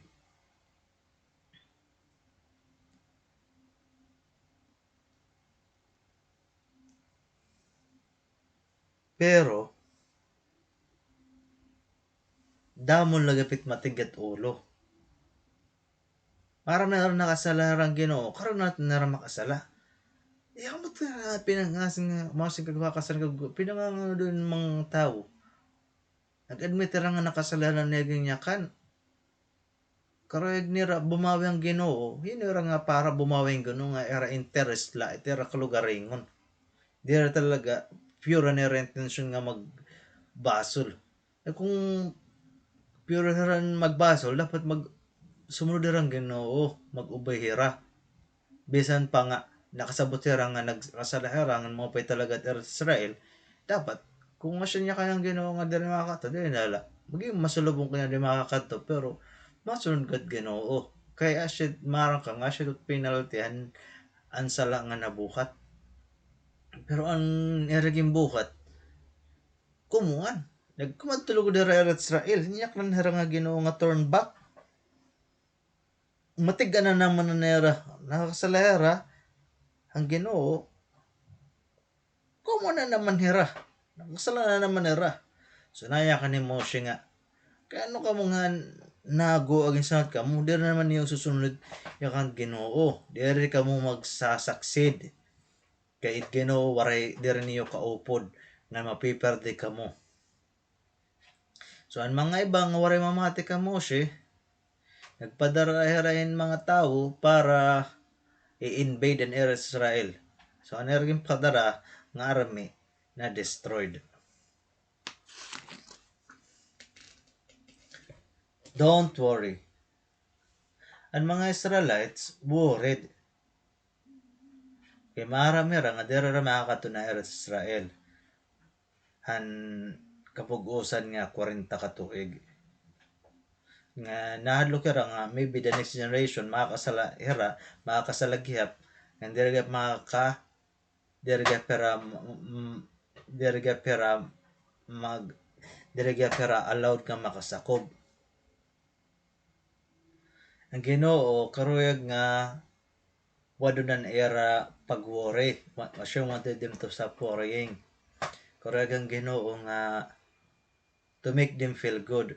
Pero damon lagapit matigat ulo. Para na nakasalarang Ginoo, karon natin na makasala. Mo pinangasin nga masing kagwakasan pinangangano doon mga tao. Nag-admit ra nga nakasalanan niya ganyakan. Karayag nira bumawi ang Ginoo. Hinira nga para bumawi ang Ginoo nga era interest la itera kalugaringon. Di ra talaga pure na intensyon nga magbasol. Kung Pero haran magbasol dapat sumunod ang Ginoo, mag-ubay hira. Bisan pa nga nakasabot hira nga nagkasala mo pa talaga at Israel, dapat kung masya niya kayang Ginoo nga dili makakato, dili nala. Maging masulubong kanya di makakato, pero masunod kat Ginoo. Kaya asya marang ka nga asya penalty ang sala nga nabukat. Pero ang eraging bukat, kumuan. Nagkumadtulog dira Israel, niyak man hira nga Ginoo nga turn back. Matiga na naman na nera, nakasalahera, ang Ginoo, kumo na naman hira. Nakasala na naman hira. So naya ka ni Moshe nga, kaya ano ka mo nga nago aging sanat ka mo, dira naman yung susunod yung kang Ginoo. Diri ka mo magsasaksid. Kaya it Ginoo, waray diri niyo kaupod nga mapiperde ka mo. So ang mga ibang waray mamati ka Moshe, nagpadara-hirahin mga tao para i-invade ang Israel. So ang erging padara nga army na destroyed. Don't worry. Ang mga Israelites worried. Kay marami ra nga dira ra makakato na Israel. Han kapugusan nga 40 ka tuig. Nga nahadlok ra nga maybe the next generation makakasalaghihap nga diri pera allowed ka makasakob. Ang Ginoo karuyag nga wadunan era pag-worry. Masya wanted them to stop worrying. Karuyag ang Ginoo nga to make them feel good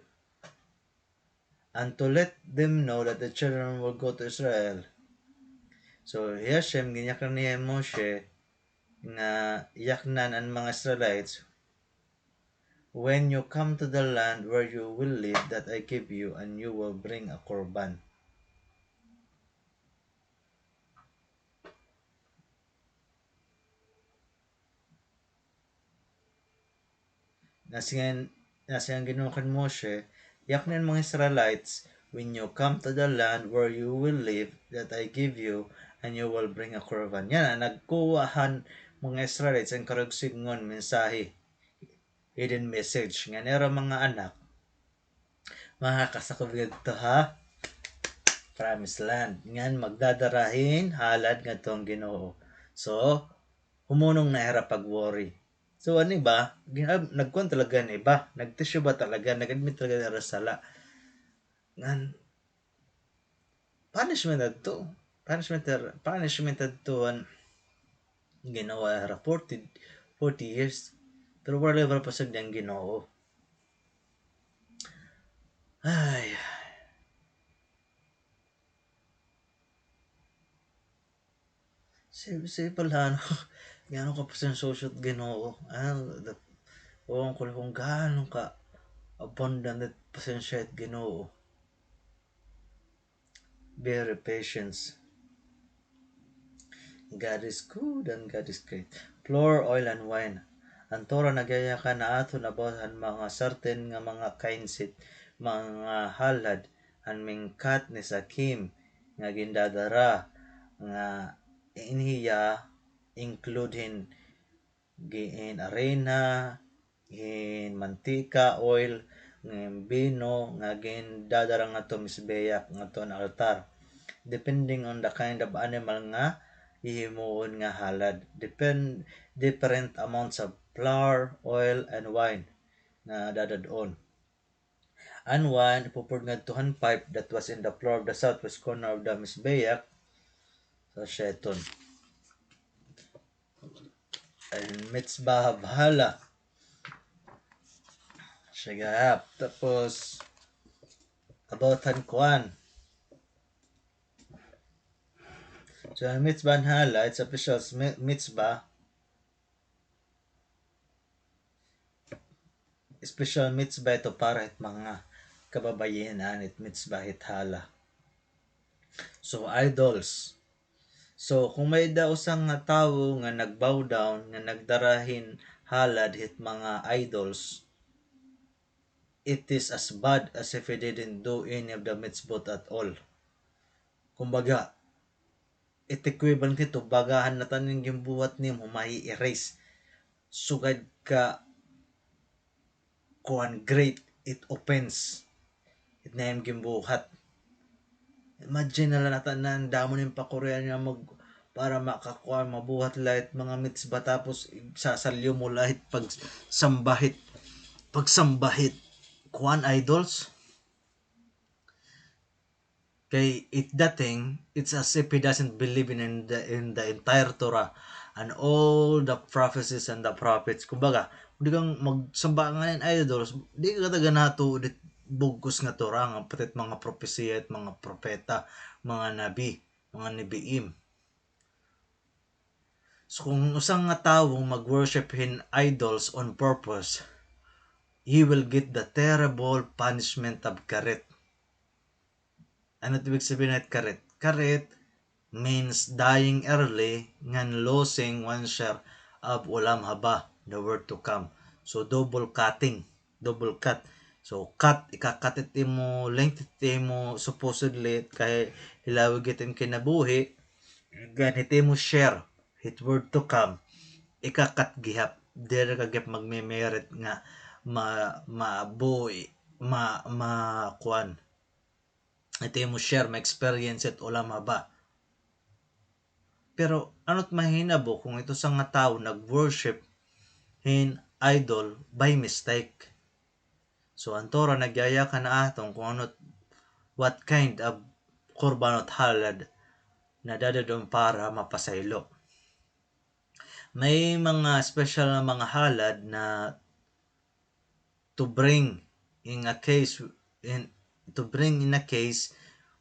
and to let them know that the children will go to Israel. So Hashem ginyak niya Moshe nga yaknan ang mga Israelites, when you come to the land where you will live that I give you, and you will bring a korban. Nasiyan Ginoo kan Moshe, yaknan mga Israelites, when you come to the land where you will live that I give you, and you will bring a korban. Yan nagkuwahan mga Israelites ang karugsingon mensahe, hidden message nga nera mga anak makakasakop to ha promised land ngan magdadarahin halad nga tong Ginoo. So humunong na era pag worry. So ano ba? Nagkuhan talaga na iba. Nagtisyo ba talaga? Nag-admit talaga na sala. Ngan punishment adto. Punishment adto ang ginawa era 40 years. Pero wala ba pasag niyang Ginoo. Ay. Sige pala, gano'n ka pasensyoso at Ginoo. Ewan ko kung gaano ka abundant at pasensya at Ginoo. Very patience. God is good and God is great. Flour, oil, and wine. Ang Torah nagyaya ka na ato na ang mga certain nga mga kainsit, mga halad, ang mingkat ni Sakim, nga gindadara, nga inhiya, include in arena, in mantika, oil, ng bino, nga gindadara nga to misbeyak, nga to na altar. Depending on the kind of animal nga hihimuon nga halad. Different amounts of flour, oil, and wine na dadadon. And wine, ipupurd nga tuhan pipe that was in the floor of the southwest corner of the Mizbeach sa Sheton. And mitzvah bahala. Sigahap. Tapos, about kuan. So, ang mitzvah hala, it's a special mitzvah. Special mitzvah ito para it mga kababayenan it mitzvah it hala. So, idols. So, kung may dausang nga tawo nga nagbow down, nga nagdarahin halad hit mga idols, it is as bad as if he didn't do any of the mitzvot at all. Kumbaga, it equivalent ito, bagahan na tanin yung buwat niya mo, mai-erase. Sugad ka, kuhan great, it opens. It na yung gimbuhat. Imagine na lang natin na ang damo ng pakorean niya para makakuha, mabuhat lahat mga mitzvah tapos sasalyo mo lahat pagsambahit kuhan idols. Kay it dating, it's as if he doesn't believe in the entire Torah and all the prophecies and the prophets. Kumbaga, hindi kang magsamba ngayon idols, di ka talaga nato bugkos nga Torah, nga patit mga propesya at mga propeta, mga nabi, mga nibiim. So kung usang nga tawo mag-worship in idols on purpose, he will get the terrible punishment of karet. Ano ibig sabihin ng karet? Karet means dying early ngan losing one share of ulam haba, the word to come. So double cutting, double cut. So cut, ikakat iti mo, length iti mo supposedly kay hilawig itin kinabuhi, ganit mo share, it word to come, ikakat gihap, dire ka gihap magme-merit nga mabuhi, kuan ito mo share, ma-experience it ulam haba. Pero ano't mahinabo kung ito sa nga tao nag-worship in idol by mistake. So ang Torah nagyaya ka na atong kung ano't what kind of korbanot halad na dadadong para mapasaylo. May mga special na mga halad na to bring in a case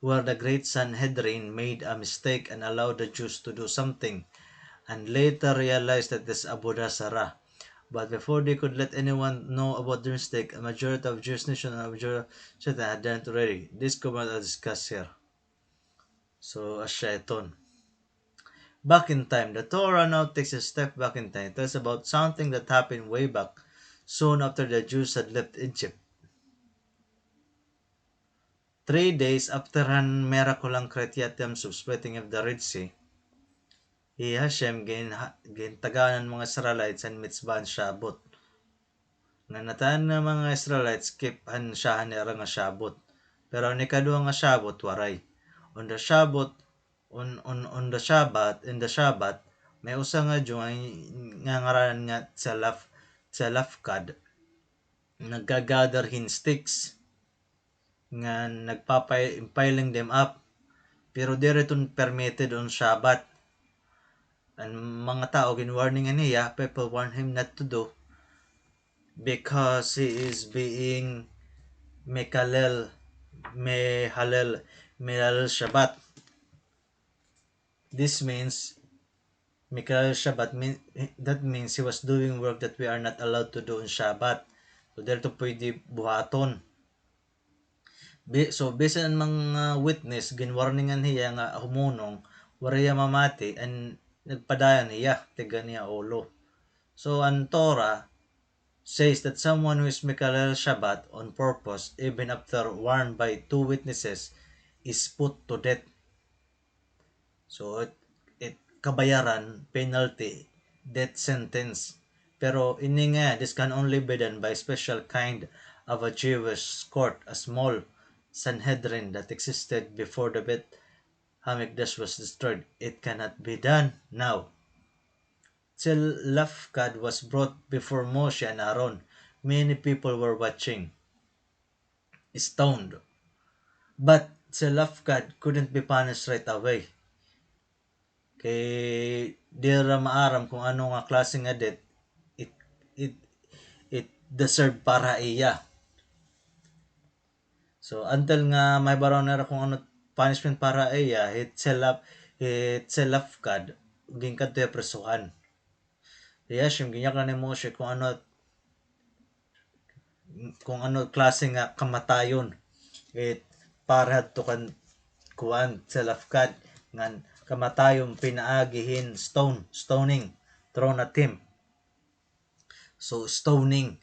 where the great Sanhedrin made a mistake and allowed the Jews to do something and later realized that this Avodah Zarah. But before they could let anyone know about their mistake, a majority of Jewish nation and majority had done it already. This command I'll discuss here. So, Ashaiton. Back in time, the Torah now takes a step back in time. It tells about something that happened way back, soon after the Jews had left Egypt. 3 days after an miracle ang Kretiatem splitting of the Red Sea, Hashem gintagaan ng mga Israelites ang mitzvah Shabbat. Nga nataan ng mga Israelites skip han siyahan era nga Shabbat. Pero ni kadua nga Shabbat waray. On the Shabbat, in the Shabbat, may usa nga Diyo nga ngaran nga Tzelafkad. Naggagather hin sticks nga nagpiling them up. Pero direton permitted on Shabbat. And mga tao ginwarningan niya, people warn him not to do because he is being mehalel Shabbat. This means mehalel Shabbat that means he was doing work that we are not allowed to do on Shabbat. So dito pwede buhaton. So based on mga witness ginwarningan niya nga humunong wariya mamati and nagpadayan niya tiga niya ulo. So ang Torah says that someone who is mehalel Shabbat on purpose even after warned by 2 witnesses is put to death. So it kabayaran, penalty, death sentence. Pero ini nga, this can only be done by special kind of a Jewish court, a small Sanhedrin that existed before the Beth Hamikdash was destroyed. It cannot be done now. Tzelafkad was brought before Moshe and Aaron. Many people were watching, stoned. But Tzelafkad couldn't be punished right away. Kay dira maaram kung ano nga klase nga death it deserve para iya. So until nga may baraw na kung ano punishment para iya, Tzelafkad gingkad to presuhan. Hashem ginyakan ni Moshe kung ano klase nga kamatayon para to kan kuan Tzelafkad ngan kamatayon pinaagihin stoning thrown at him. So stoning.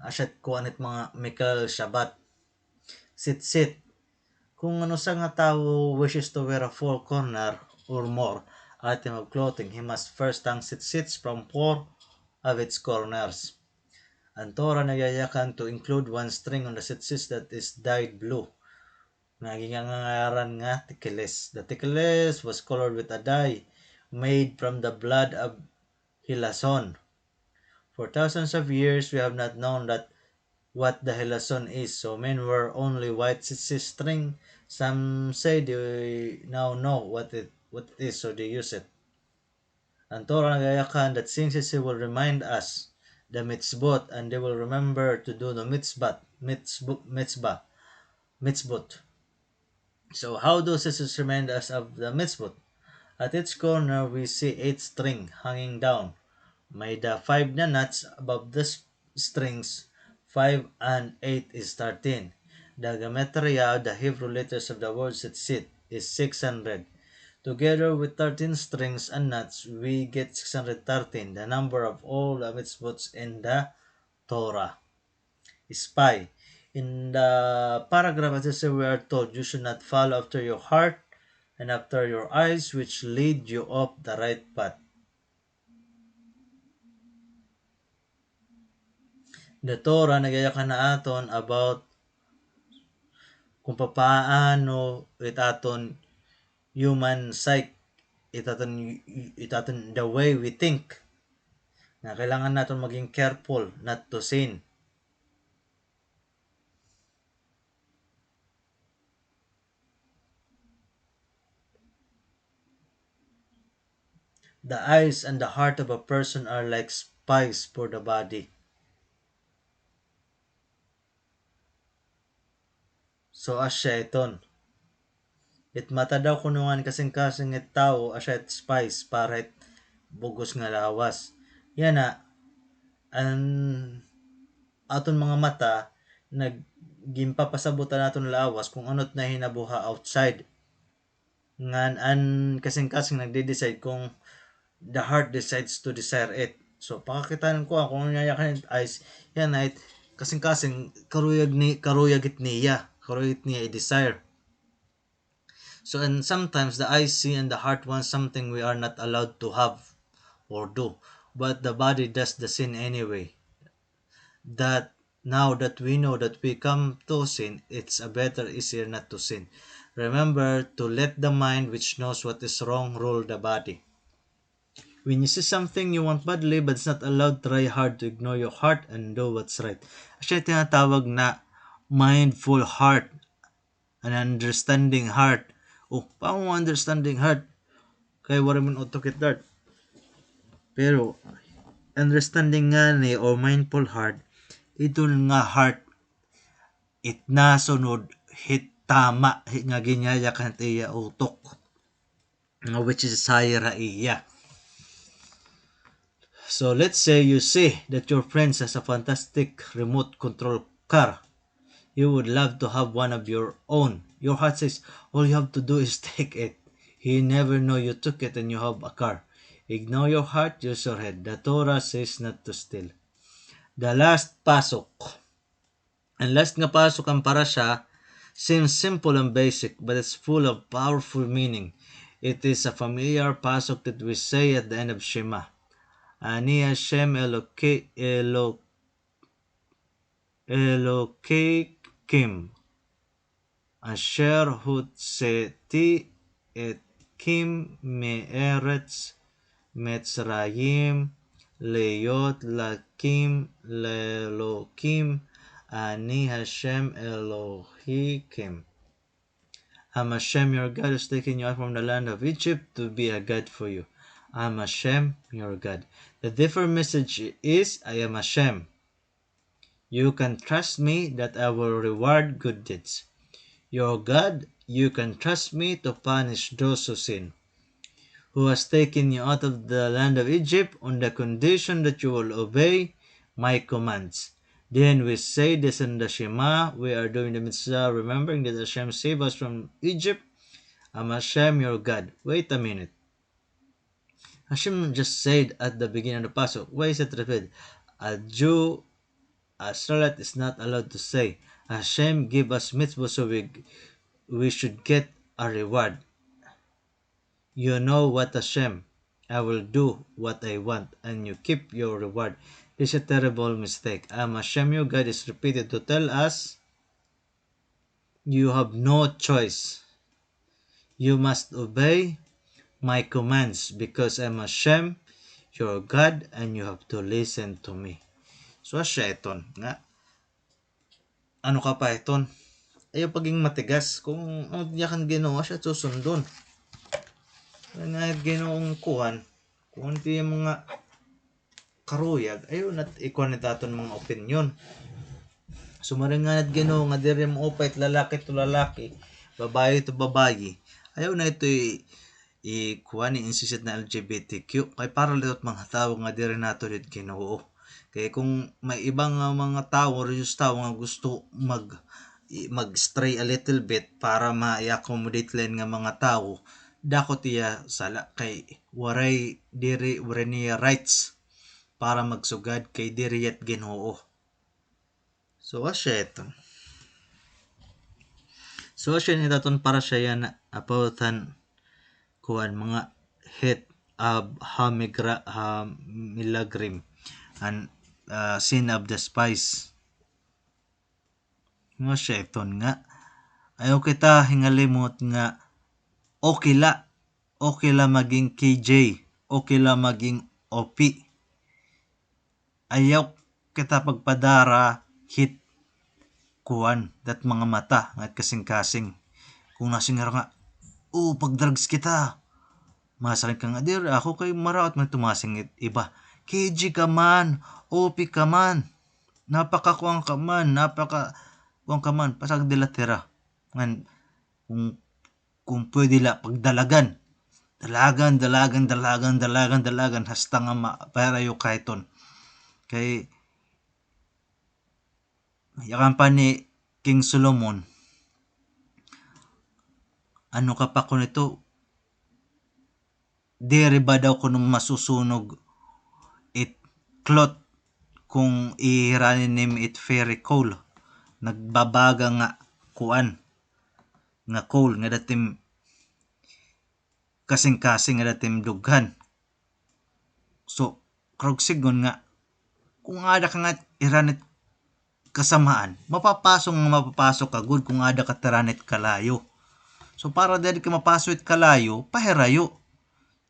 Asyat kuanit mga Michael Shabat. Sit-sit. Kung ano sa nga tao wishes to wear a full corner or more item of clothing, he must first hang sit-sits from four of its corners. Ang Torah nagyayakan to include one string on the sit-sits that is dyed blue. Naging ang ngaran nga tikilis. The tikilis was colored with a dye made from the blood of Hilason. For thousands of years, we have not known that what the Hilason is, so men wear only white sissi string. Some say they now know what it is, so they use it. Ang Torah nagayakan that sing sissi will remind us the mitzvot, and they will remember to do the mitzvot. So how do sisters remind us of the mitzvot? At each corner, we see 8 string hanging down. May the 5 na knots above the strings, 5 and 8 is 13. The gematria of the Hebrew letters of the word sit is 600. Together with 13 strings and knots, we get 613, the number of all the mitzvot in the Torah. Spy. In the paragraph, as we are told, you should not follow after your heart and after your eyes, which lead you off the right path. The Torah nagayakan na aton about kung paano itaton human psyche, itaton the way we think, na kailangan naton maging careful not to sin. The eyes and the heart of a person are like spies for the body. So asya iton. It mata daw kunungan kasing-kasing it tao asya it spies para it bugos nga lawas. Yan na, ang aton mga mata naggimpapasabutan naton lawas kung anot na hinabuha outside. Ngan an kasing-kasing nagde-decide kung the heart decides to desire it. So pakakitaan ko kung ano yayakan it eyes, yan na it kasing-kasing karuyag it niya. Karuyag niya i-desire. So and sometimes the eyes see and the heart wants something we are not allowed to have or do. But the body does the sin anyway. That now that we know that we come to sin, it's a better easier not to sin. Remember to let the mind which knows what is wrong rule the body. When you see something you want badly but it's not allowed, try hard to ignore your heart and do what's right. Siya tinatawag na mindful heart, an understanding heart. Oh, paano understanding heart? Kaya wala man utokit that. Pero, understanding nga ni or mindful heart, ito nga heart, it nasunod, hit tama, hit nga ginyaya kan iya utok. Which is sayra iya. So let's say you see that your friend has a fantastic remote control car. You would love to have one of your own. Your heart says, all you have to do is take it. He never know you took it and you have a car. Ignore your heart, use your head. The Torah says not to steal. The last pasuk. Ang last nga pasuk ang parasha seems simple and basic, but it's full of powerful meaning. It is a familiar pasuk that we say at the end of Shema. Ani Hashem Elokekim Asher Hutseti Etkim Me'eretz Metzrayim Leyot Lakim Lelokim Ani Hashem Elohikim. I'm Hashem your God who's taken you out from the land of Egypt to be a God for you. I'm Hashem your God. The different message is I am Hashem. You can trust me that I will reward good deeds. Your God, you can trust me to punish those who sin, who has taken you out of the land of Egypt on the condition that you will obey my commands. Then we say this in the Shema, we are doing the mitzvah, remembering that Hashem saved us from Egypt. I'm Hashem your God. Wait a minute. Hashem just said at the beginning of the pasuk, why is it repeated? A Jew a Israelite is not allowed to say, Hashem give us mitzvah so we should get a reward. You know what, Hashem? I will do what I want and you keep your reward. It's a terrible mistake. Hashem, your God, is repeated to tell us you have no choice. You must obey my commands because I'm Hashem, your God, and you have to listen to me. So siya iton nga ano ka pa iton ayaw paging matigas kung ang yakan Ginoo siya susundon nga Ginoong kuhan kung hindi yung mga karuyag ayaw nat ikuan nitaton mga opinion sumaring nga nat Ginoo nga diri mo upay lalaki to lalaki babae to babayi ayaw na ito ikuan ni insisted na LGBTQ kay para litot mga tao nga diri nato dit Ginoo. Kaya kung may ibang mga tao, religious tao nga gusto mag-stray a little bit para ma-accommodate lang nga mga tao, dako tiya sala kay waray niya rights para magsugad kay diri yat Ginoo. So asya ito. So asya nitaton para siya yan apautan kuan mga hit milagrim and sin of the spice nga siya iton nga ayaw kita hingalimot nga okay la maging KJ okay la maging OP ayaw kita pagpadara hit kuan dat mga mata nga kasing-kasing kung nasingar nga pag drugs kita masaling ka nga dir ako kay maraot man tumasing iba KG ka man OP ka man napakakuang ka man pasag dila tira ngan kung pwede la pagdalagan dalagan hasta nga maparayo kahit kay yakan pa ni King Solomon ano ka pa ko nito dere ba daw ko nung masusunog it cloth kung ihiranin nim it very coal nagbabaga nga kuan nga coal nga datim kasing-kasing nga datim dughan so krog sigon nga kung ada ka nga iranit kasamaan mapapasok ka good kung ada ka tiranit kalayo so para dali ka mapasok kalayo pahirayo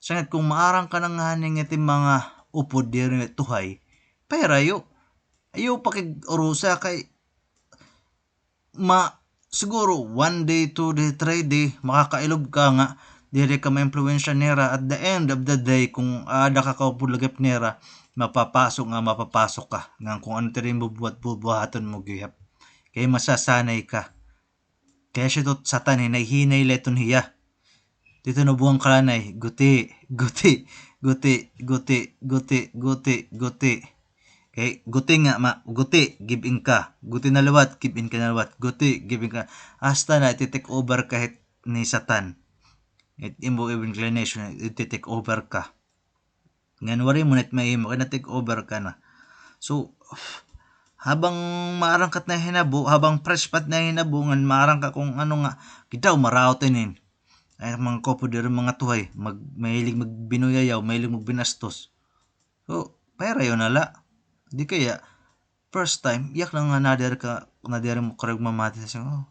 sangat kung maarang ka nang haning itim mga upod diri tuhay pahirayo ayaw pakig urusa kay siguro 1 day 2 day 3 day makakailog ka nga diri ka ma-influensya nera at the end of the day kung ada ka kaupulagap nera mapapasok ka nga kung ano tiri mo bubuhaton mo gihap kay masasanay ka kaya siya tot satan hinay leton hiya dito na buwang kalanay guti kay guti nga guti give in ka guti na lawat give in ka na lawat guti give in ka hasta na iti-take over kahit ni satan it imbo inclination iti-take over ka ngan wari mo net mahimo kay na-take over ka na so habang maarang kat na hinabo habang fresh pat na hinabo ngan maarang ka kung ano nga kita maraotin ay mga kopo diri mga tuhay mahilig magbinuyayaw mahilig magbinastos so pera yun nala di kaya first time yak lang nga nader mo karag mamati sa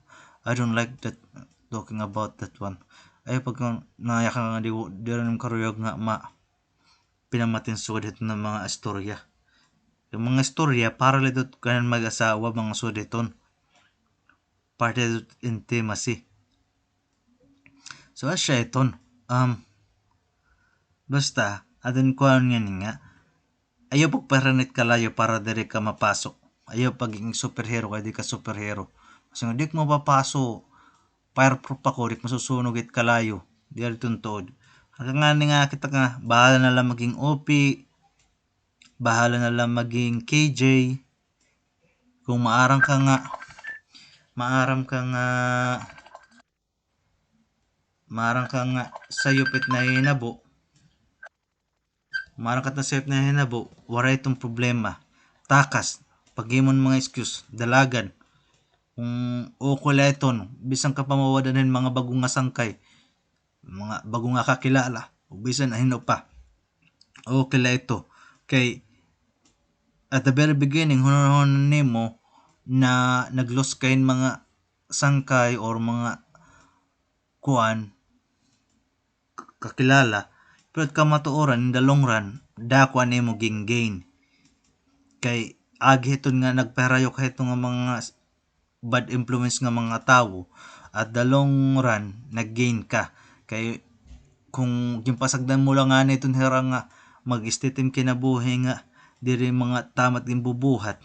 I don't like that talking about that one ay pag nayak nga di rin karuyog nga pinamatin sudet ng mga istorya yung mga istorya para lidot kanan mag-asawa mga sudeton parte of intimacy so asya iton basta adin ko nga ayaw pagparanit kalayo para diri ka mapasok ayaw pagiging superhero kay di ka superhero kasi nga di mo mapapaso fireproof ako di masusunog it kalayo di ari tuntod nga kita nga bahala na lang maging OP bahala na lang maging KJ kung maaram ka nga sayupit na hinabo marang kat na sayop na hinabo wala itong problema takas paghimon mga excuse dalagan kung ukuleton bisan ka pa mawadanin mga bagong nga sangkay, mga bagong nga kakilala o bisan hino pa okay la ito kay at the very beginning hunahon nimo na naglos kain mga sangkay or mga kuan kakilala pero ka matuoran in the long run dakwa nimo ging gain kay agi hiton nga nagpaherayo ka hitong nga mga bad influence nga mga tawo at the long run nag-gain ka kay kung gimpasagdan mo lang nga niton hera nga mag-esteem kinabuhi nga diri mga tamat gimbubuhat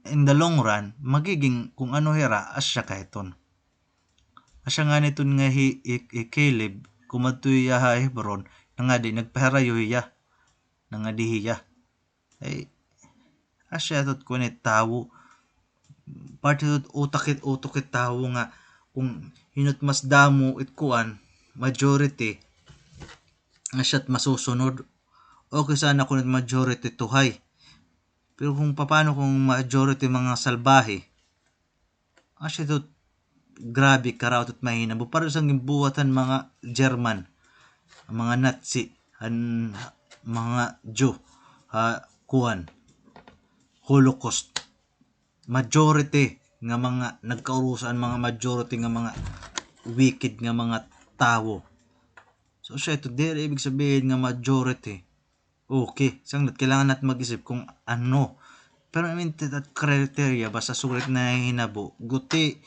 in the long run magiging kung ano hera asya kahiton asya nga niton nga Caleb kumadtoy ya Hebron nga di nagpaherayo hiya nga di hiya ay asya tot kunit tawo parte tot utakit tawo nga kung hinot mas damo it kuan majority asyat masusunod okay sana kung majority tuhay pero kung paano kung majority mga salbahe asya tot grabe karaot at mahina bo para sa gimbuhatan mga German mga Nazi an mga Jew kuan Holocaust majority nga mga nagkaurusan mga majority nga mga wicked nga mga tawo so siya ito dere ibig sabihin nga majority okay sang kailangan natin mag-isip kung ano pero I mean that criteria basta sulit na hinabo guti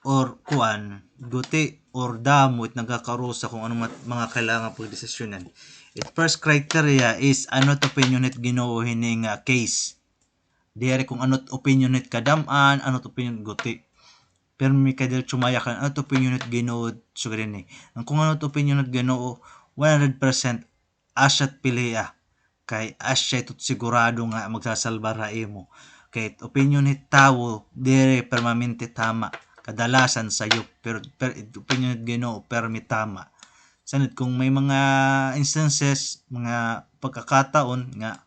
or kuan guti or damo it nagkakarusa kung ano mga kailangan pagdesisyonan it first criteria is ano to opinion it Ginoo hini nga case diari kung ano opinion it kadaman ano opinion guti pero may kadil tsumaya kan ano opinion it Ginoo so ganini ang kung ano opinion it Ginoo 100% asyat piliya kay asya ito sigurado nga magsasalbar imo kay opinion it tawo dire permanente tama kadalasan sayo pero opinion it Ginoo permi tama sanad kung may mga instances mga pagkakataon nga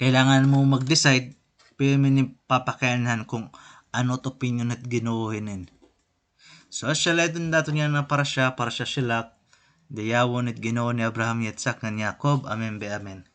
kailangan mo mag-decide pero papakayanan kung ano opinion at Ginoo hinin so asya ledon dato niya na para siya sila dayawon at Ginoo ni Abraham Yitzhak na Jacob amen be amen